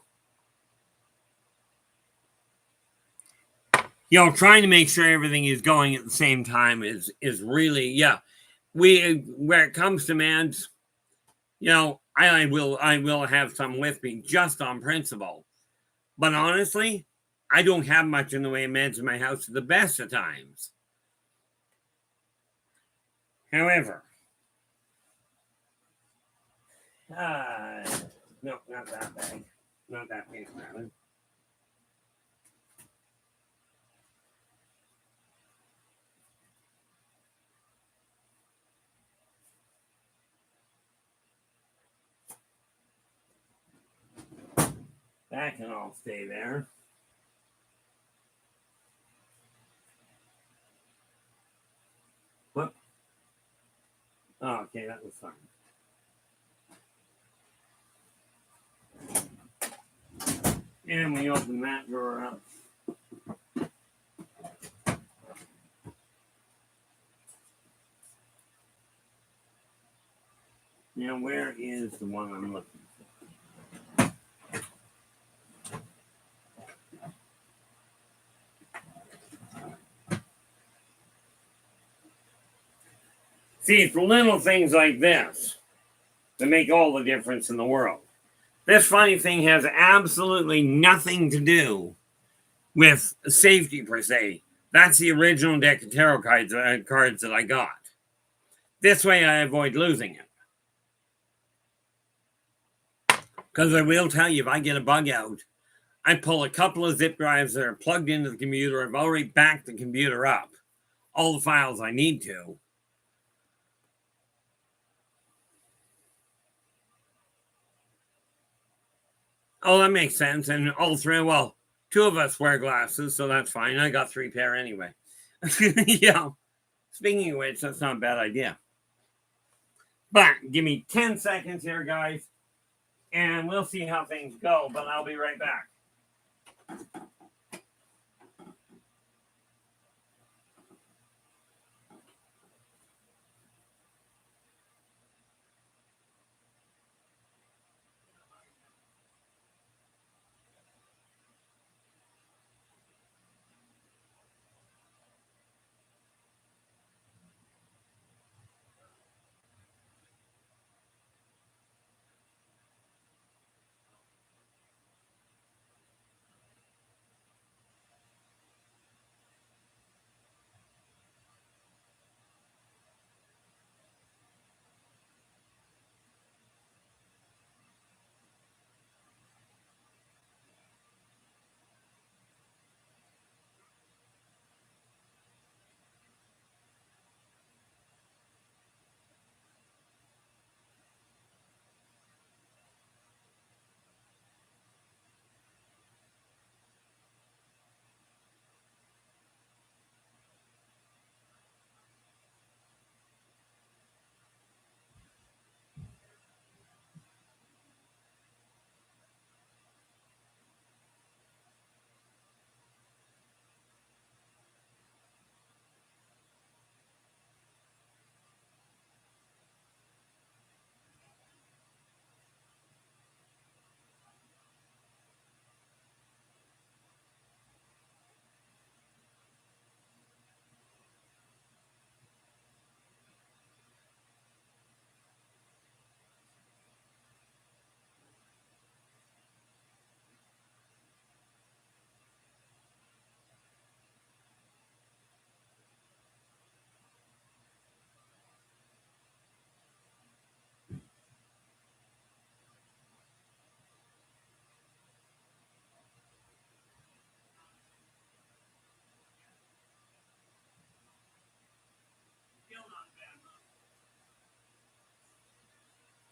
trying to make sure everything is going at the same time is really, yeah. Where it comes to meds, I will have some with me just on principle. But honestly, I don't have much in the way of meds in my house at the best of times. However, no, not that bag. Not that big, rather. That can all stay there. Whoop. Oh, okay, that was fine. And we open that drawer up. Now, where is the one I'm looking for? See, it's little things like this that make all the difference in the world. This funny thing has absolutely nothing to do with safety per se. That's the original deck of tarot cards that I got. This way I avoid losing it. Because I will tell you, if I get a bug out, I pull a couple of zip drives that are plugged into the computer. I've already backed the computer up. All the files I need to. Oh, that makes sense. And all three, well, two of us wear glasses, so that's fine. I got 3 pair anyway. Yeah. Speaking of which, that's not a bad idea. But give me 10 seconds here, guys, and we'll see how things go, but I'll be right back.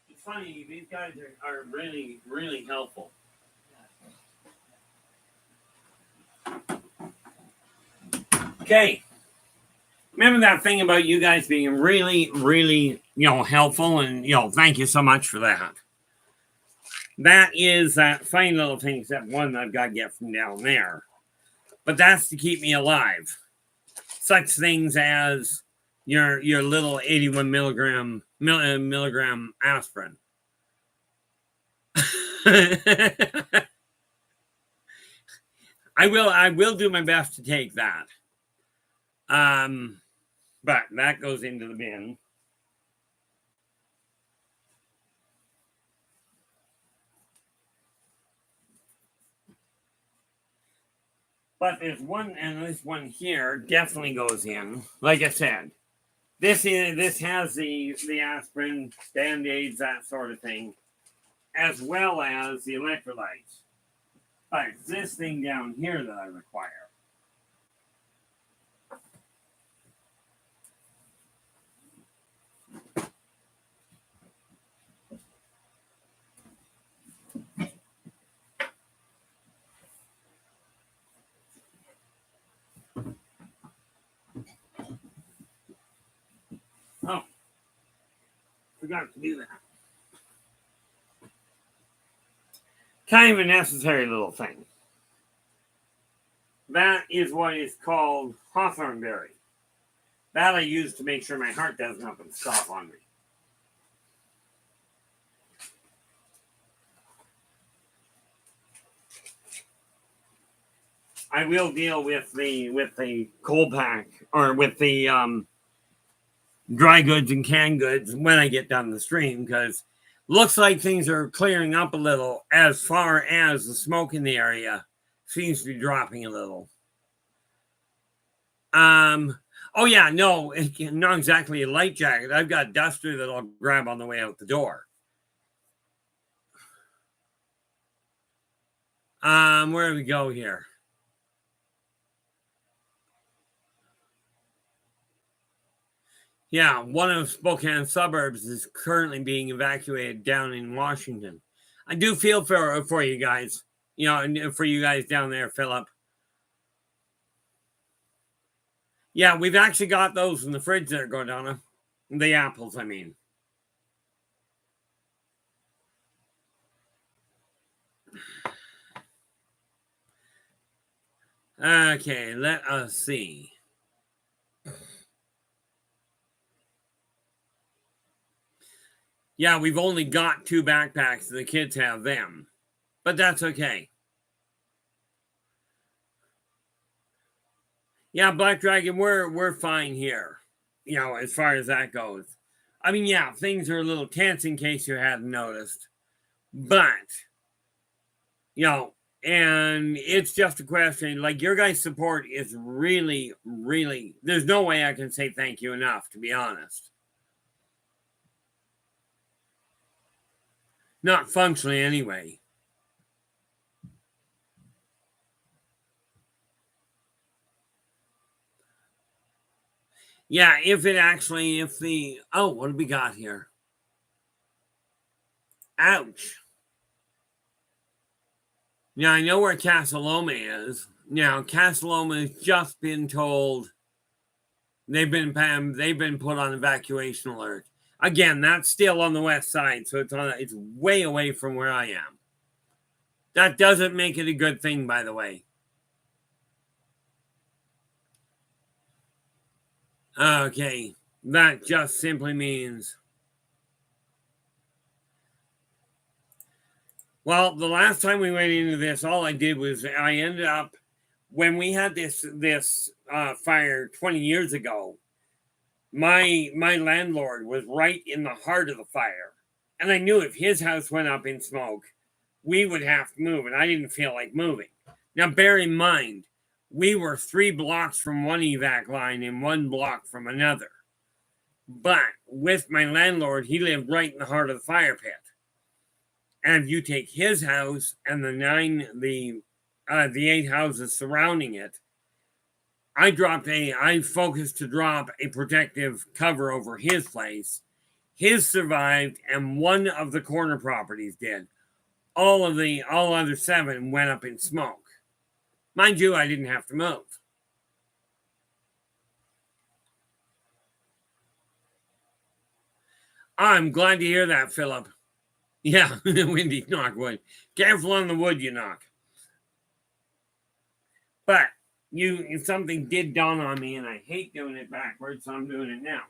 It's funny, these guys are really, really helpful. Okay. Remember that thing about you guys being really, really, helpful, and, thank you so much for that. That is that funny little thing, except one I've got to get from down there. But that's to keep me alive. Such things as your little 81 milligram aspirin. I will do my best to take that. But that goes into the bin. But there's one, and this one here definitely goes in. Like I said, this has the aspirin, Band-Aids, that sort of thing, as well as the electrolytes. But it's this thing down here that I require. Oh, forgot to do that. Kind of a necessary little thing. That is what is called hawthorn berry. That I use to make sure my heart doesn't up and stop on me. I will deal with the cold pack, or with the dry goods and canned goods when I get done the stream, because looks like things are clearing up a little as far as the smoke in the area seems to be dropping a little. Oh yeah, no, not exactly a light jacket. I've got a duster that I'll grab on the way out the door. Where do we go here? Yeah, one of Spokane suburbs is currently being evacuated down in Washington. I do feel for you guys, for you guys down there, Philip. Yeah, we've actually got those in the fridge there, Gordana. The apples, I mean. Okay, let us see. Yeah, we've only got 2 backpacks, and the kids have them. But that's okay. Yeah, Black Dragon, we're fine here. As far as that goes. I mean, yeah, things are a little tense in case you hadn't noticed. But, and it's just a question, like, your guys' support is really, really, there's no way I can say thank you enough, to be honest. Not functionally, anyway. Yeah, if the, oh, what do we got here? Ouch. Now, I know where Casa Loma is. Now, Casa Loma has just been told they've been put on evacuation alert. Again, that's still on the west side, so it's way away from where I am. That doesn't make it a good thing, by the way. Okay, that just simply means, well, the last time we went into this, all I did was I ended up, when we had this fire 20 years ago, my landlord was right in the heart of the fire, and I knew if his house went up in smoke, we would have to move, and I didn't feel like moving. Now, bear in mind, we were 3 blocks from one evac line and 1 block from another. But with my landlord, he lived right in the heart of the fire pit. And if you take his house and the 8 houses surrounding it, I focused to drop a protective cover over his place. His survived, and one of the corner properties did. All other 7 went up in smoke. Mind you, I didn't have to move. I'm glad to hear that, Philip. Yeah, windy knock wood. Careful on the wood you knock. But something did dawn on me, and I hate doing it backwards, so I'm doing it now.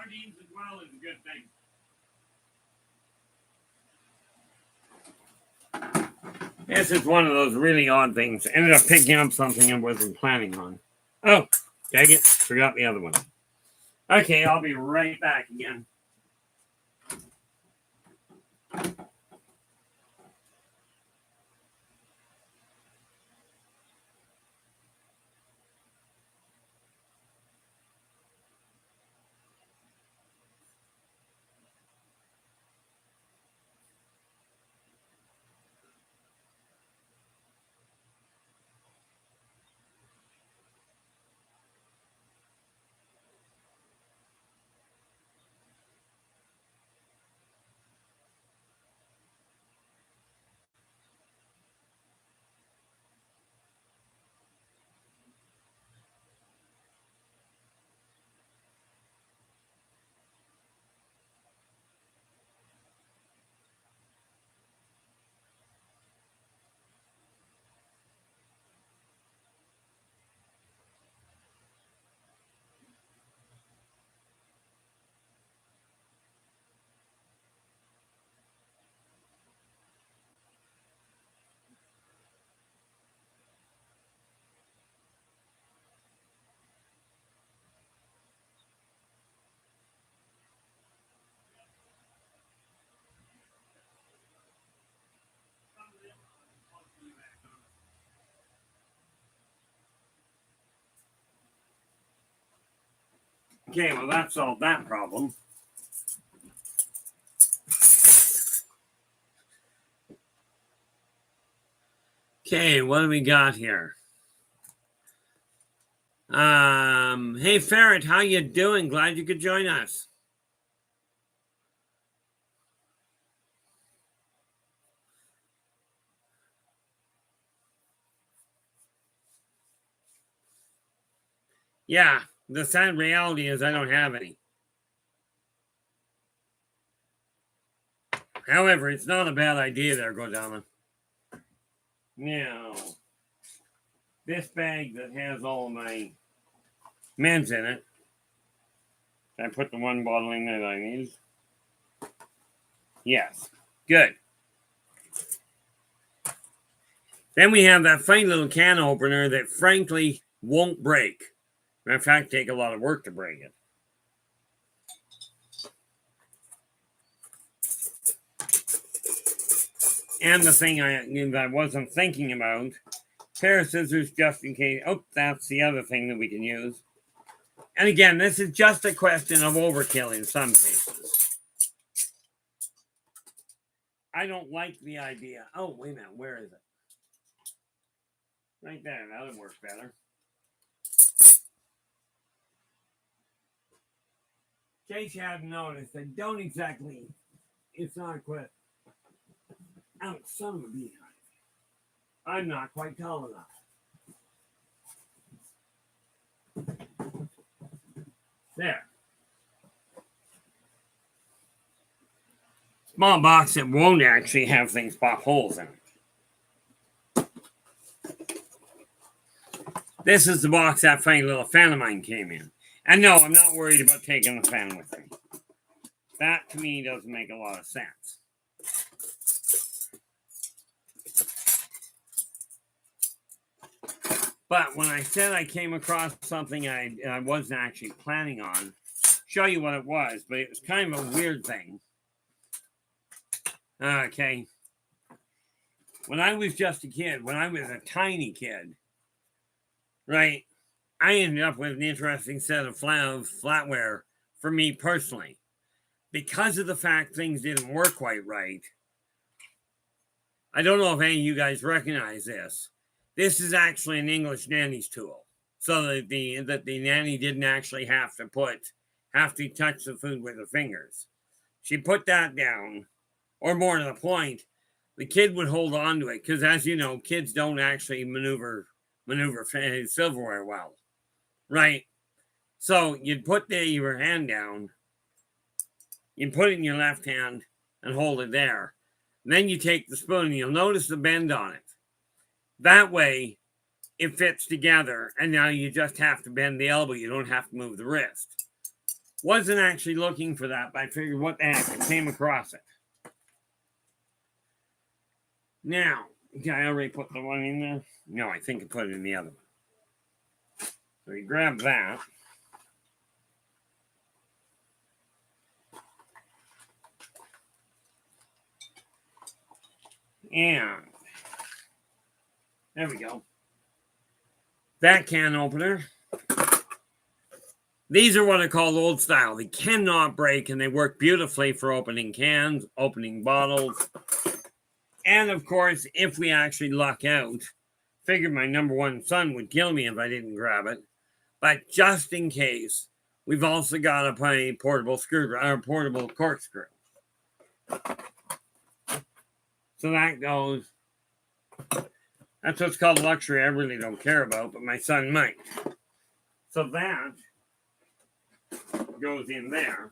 sardines as well is a good thing. This is one of those really odd things. Ended up picking up something I wasn't planning on. Oh, dang it. Forgot the other one. Okay, I'll be right back again. Okay, well, that solved that problem. Okay, what do we got here? Hey, Ferret, how you doing? Glad you could join us. Yeah, the sad reality is I don't have any. However, it's not a bad idea there, Godama. Now, this bag that has all my meds in it, I put the one bottle in that I need. Yes, good. Then we have that fine little can opener that frankly won't break. Matter of fact, take a lot of work to break it. And the thing I wasn't thinking about, pair of scissors just in case. Oh, that's the other thing that we can use. And again, this is just a question of overkill in some cases. I don't like the idea. Oh, wait a minute. Where is it? Right there. That'll work better. In case you hadn't noticed, I don't exactly. It's not quite. Oh, son of a beehive. I'm not quite tall enough. There. Small box that won't actually have things pop holes in it. This is the box that funny little fan of mine came in. And no, I'm not worried about taking the fan with me. That to me doesn't make a lot of sense. But when I said I came across something I wasn't actually planning on, show you what it was, but it was kind of a weird thing. Okay. When I was just a kid, when I was a tiny kid, right, I ended up with an interesting set of flatware for me personally. Because of the fact things didn't work quite right, I don't know if any of you guys recognize this. This is actually an English nanny's tool, so that the nanny didn't actually have to touch the food with her fingers. She put that down, or more to the point, the kid would hold on to it because, as you know, kids don't actually maneuver silverware well, right? So you'd put your hand down, you put it in your left hand and hold it there. And then you take the spoon and you'll notice the bend on it. That way, it fits together, and now you just have to bend the elbow. You don't have to move the wrist. Wasn't actually looking for that, but I figured what the heck, I came across it. Now, did I already put the one in there? No, I think I put it in the other one. So you grab that. And there we go. That can opener. These are what are called old style. They cannot break and they work beautifully for opening cans, opening bottles. And of course, if we actually luck out, figured my number one son would kill me if I didn't grab it. But just in case, we've also got a portable screwdriver, or portable corkscrew. So that goes. That's what's called luxury I really don't care about, but my son might. So that goes in there.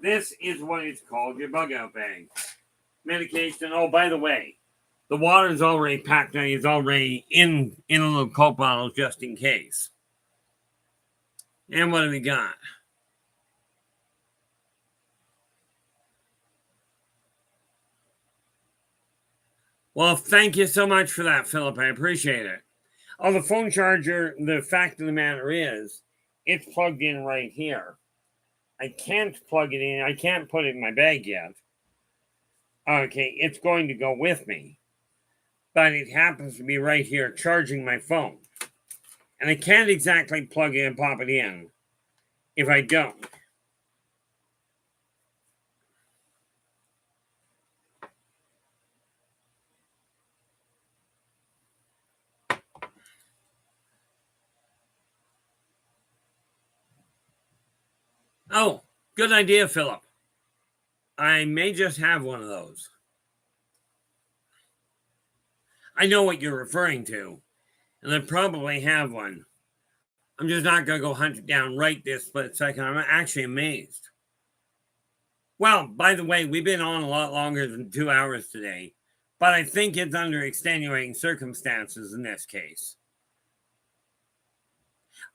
This is what is called your bug out bag. Medication. Oh, by the way, the water's already packed. It's already in a little Coke bottle just in case. And what have we got? Well, thank you so much for that, Philip. I appreciate it. Oh, the phone charger, the fact of the matter is, it's plugged in right here. I can't plug it in. I can't put it in my bag yet. Okay, it's going to go with me. But it happens to be right here charging my phone. And I can't exactly plug it and pop it in if I don't. Oh, good idea, Philip. I may just have one of those. I know what you're referring to, and I probably have one. I'm just not going to go hunt it down right this split second. I'm actually amazed. Well, by the way, we've been on a lot longer than 2 hours today, but I think it's under extenuating circumstances in this case.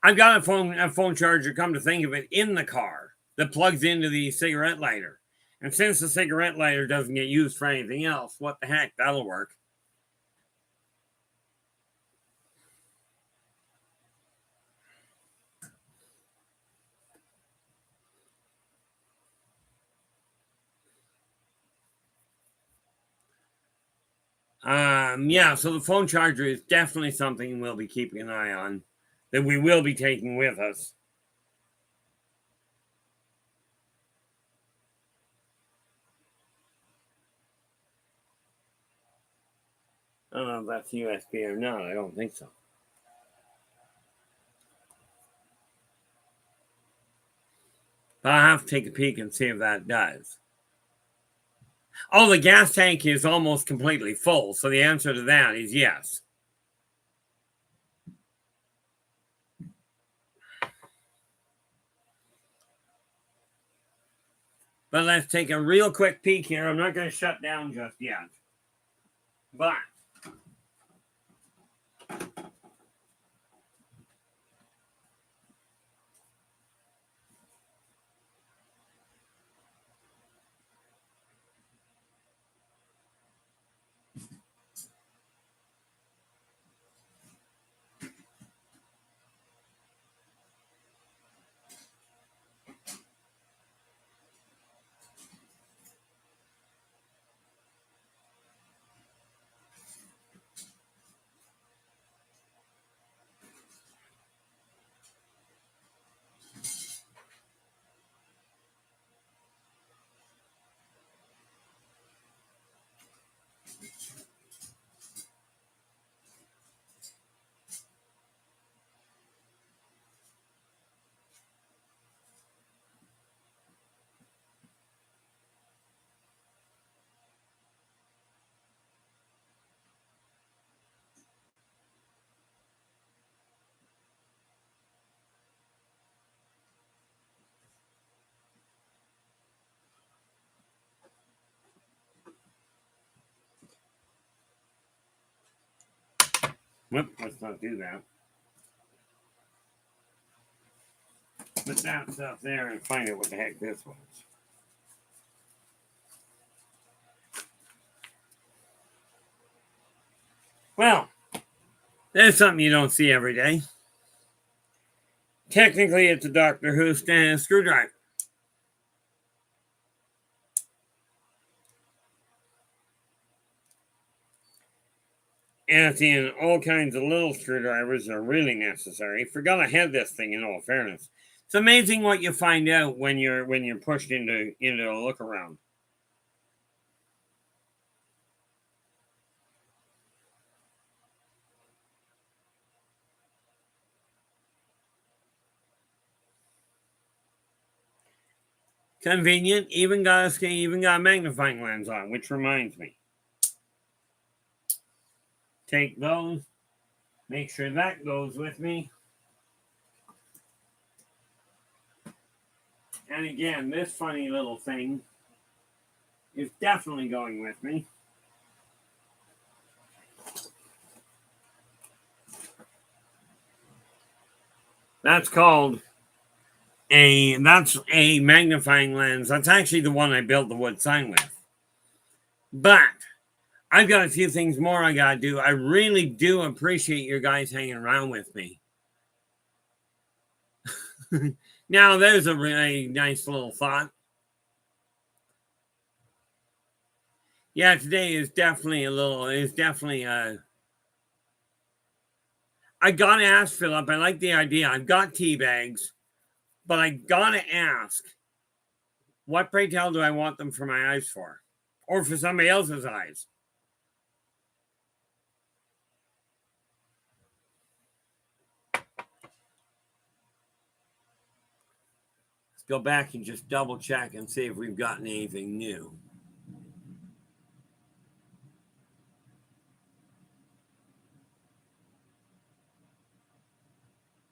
I've got a phone charger, come to think of it, in the car that plugs into the cigarette lighter. And since the cigarette lighter doesn't get used for anything else, what the heck, that'll work. Yeah, so the phone charger is definitely something we'll be keeping an eye on, that we will be taking with us. I don't know if that's USB or not. I don't think so. But I'll have to take a peek and see if that does. Oh, the gas tank is almost completely full. So the answer to that is yes. But let's take a real quick peek here. I'm not going to shut down just yet. But let's not do that. put that stuff there and find out what the heck this was. Well, there's something you don't see every day. Technically, it's a Doctor Who screwdriver. And seeing all kinds of little screwdrivers are really necessary. Forgot I had this thing, in all fairness. It's amazing what you find out when you're pushed into a look around. Convenient. Even got a magnifying lens on, which reminds me. Take those. Make sure that goes with me. And again, this funny little thing is definitely going with me. That's a magnifying lens. That's actually the one I built the wood sign with. But I've got a few things more I gotta do. I really do appreciate your guys hanging around with me. Now, there's a really nice little thought. Yeah, today is definitely I gotta ask Philip, I like the idea. I've got tea bags, but I gotta ask, what pray tell do I want them for my eyes for? Or for somebody else's eyes? Let's go back and just double check and see if we've gotten anything new.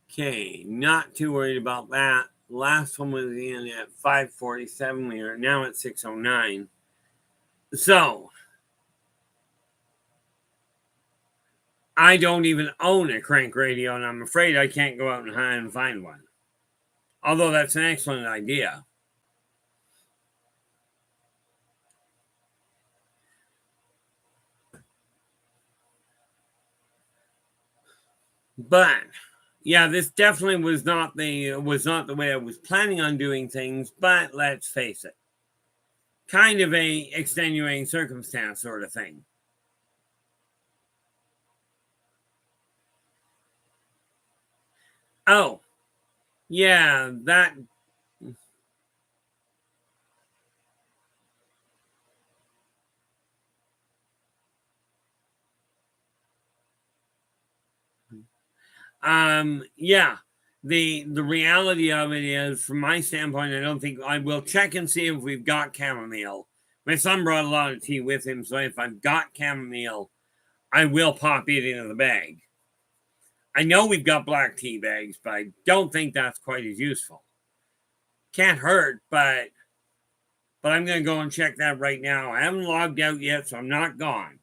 Okay, not too worried about that. Last one was in at 547. We are now at 609. So, I don't even own a crank radio, and I'm afraid I can't go out and find one. Although that's an excellent idea. But yeah, this definitely was not the way I was planning on doing things, but let's face it. Kind of a extenuating circumstance sort of thing. Oh, yeah, that. Yeah. The reality of it is, from my standpoint, I don't think I will check and see if we've got chamomile. My son brought a lot of tea with him, so if I've got chamomile, I will pop it into the bag. I know we've got black tea bags, but I don't think that's quite as useful. Can't hurt, but I'm going to go and check that right now. I haven't logged out yet, so I'm not gone.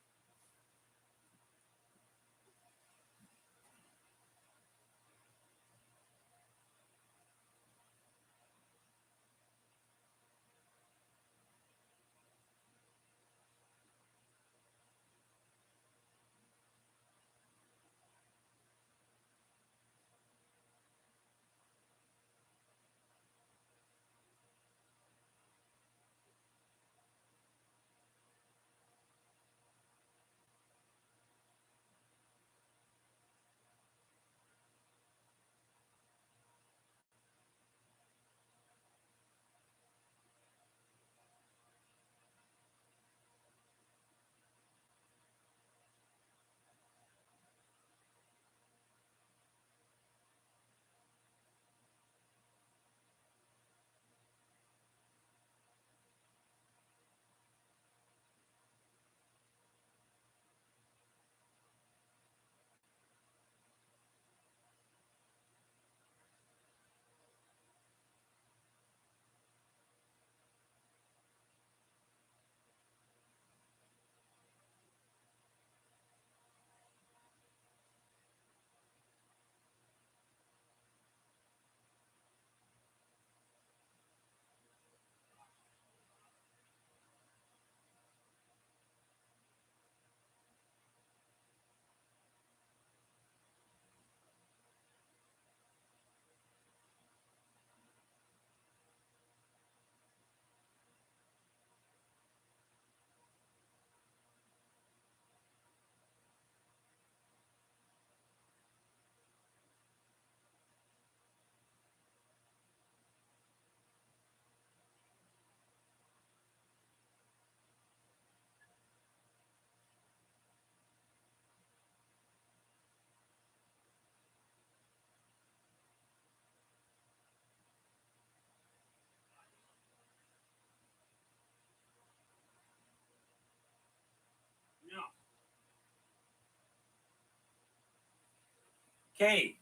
Okay,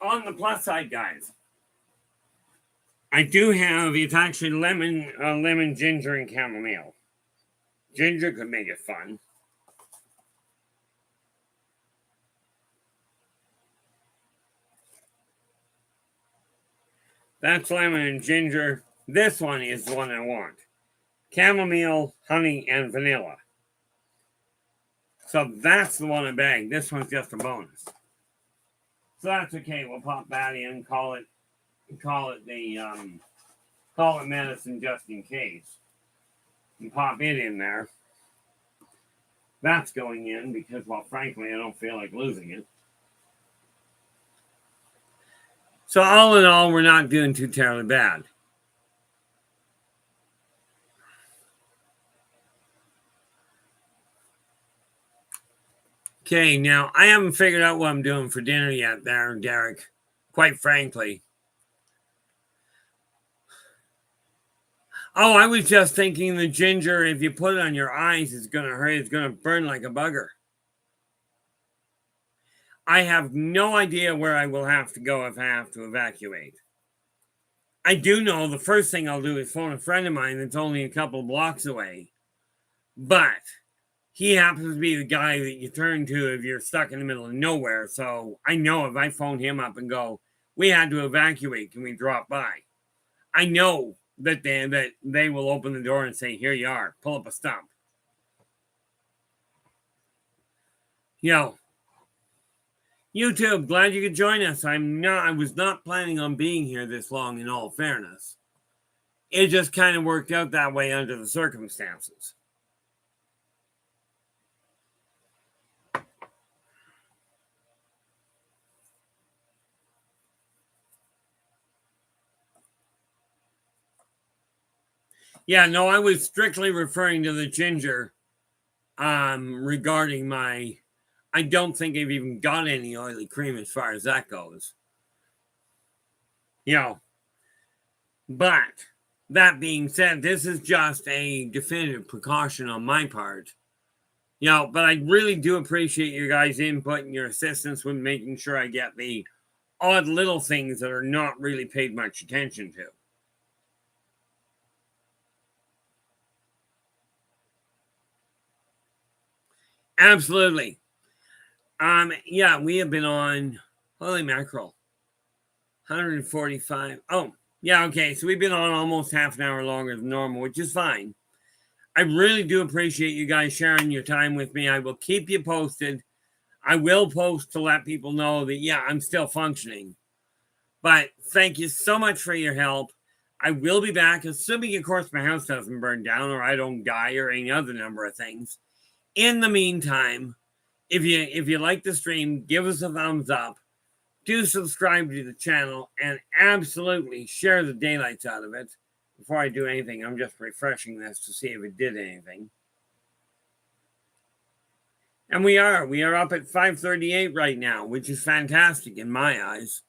on the plus side, guys, I do have, it's actually lemon, ginger, and chamomile. Ginger could make it fun. That's lemon and ginger. This one is the one I want. Chamomile, honey, and vanilla. So that's the one I bagged. This one's just a bonus. So that's okay. We'll pop that in. Call it medicine just in case. And pop it in there. That's going in because, well, frankly, I don't feel like losing it. So all in all, we're not doing too terribly bad. Okay, now I haven't figured out what I'm doing for dinner yet there, Derek, quite frankly. Oh, I was just thinking the ginger, if you put it on your eyes, it's going to hurt. It's going to burn like a bugger. I have no idea where I will have to go if I have to evacuate. I do know the first thing I'll do is phone a friend of mine that's only a couple blocks away. But he happens to be the guy that you turn to if you're stuck in the middle of nowhere. So I know if I phone him up and go, we had to evacuate, can we drop by? I know that they will open the door and say, here you are, pull up a stump. YouTube, glad you could join us. I was not planning on being here this long, in all fairness. It just kind of worked out that way under the circumstances. Yeah, no, I was strictly referring to the ginger regarding my... I don't think I've even got any oily cream as far as that goes. But that being said, this is just a definitive precaution on my part. But I really do appreciate your guys' input and your assistance with making sure I get the odd little things that are not really paid much attention to. Absolutely. Yeah, we have been on, holy mackerel, 145. Oh, yeah, okay. So we've been on almost half an hour longer than normal, which is fine. I really do appreciate you guys sharing your time with me. I will keep you posted. I will post to let people know that, yeah, I'm still functioning. But thank you so much for your help. I will be back, assuming, of course, my house doesn't burn down or I don't die or any other number of things. In the meantime, if you like the stream, give us a thumbs up. Do subscribe to the channel and absolutely share the daylights out of it. Before I do anything, I'm just refreshing this to see if it did anything. And we are up at 538 right now, which is fantastic in my eyes.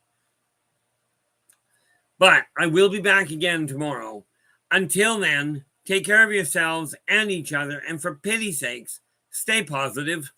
But I will be back again tomorrow. Until then, take care of yourselves and each other, and for pity's sakes, stay positive.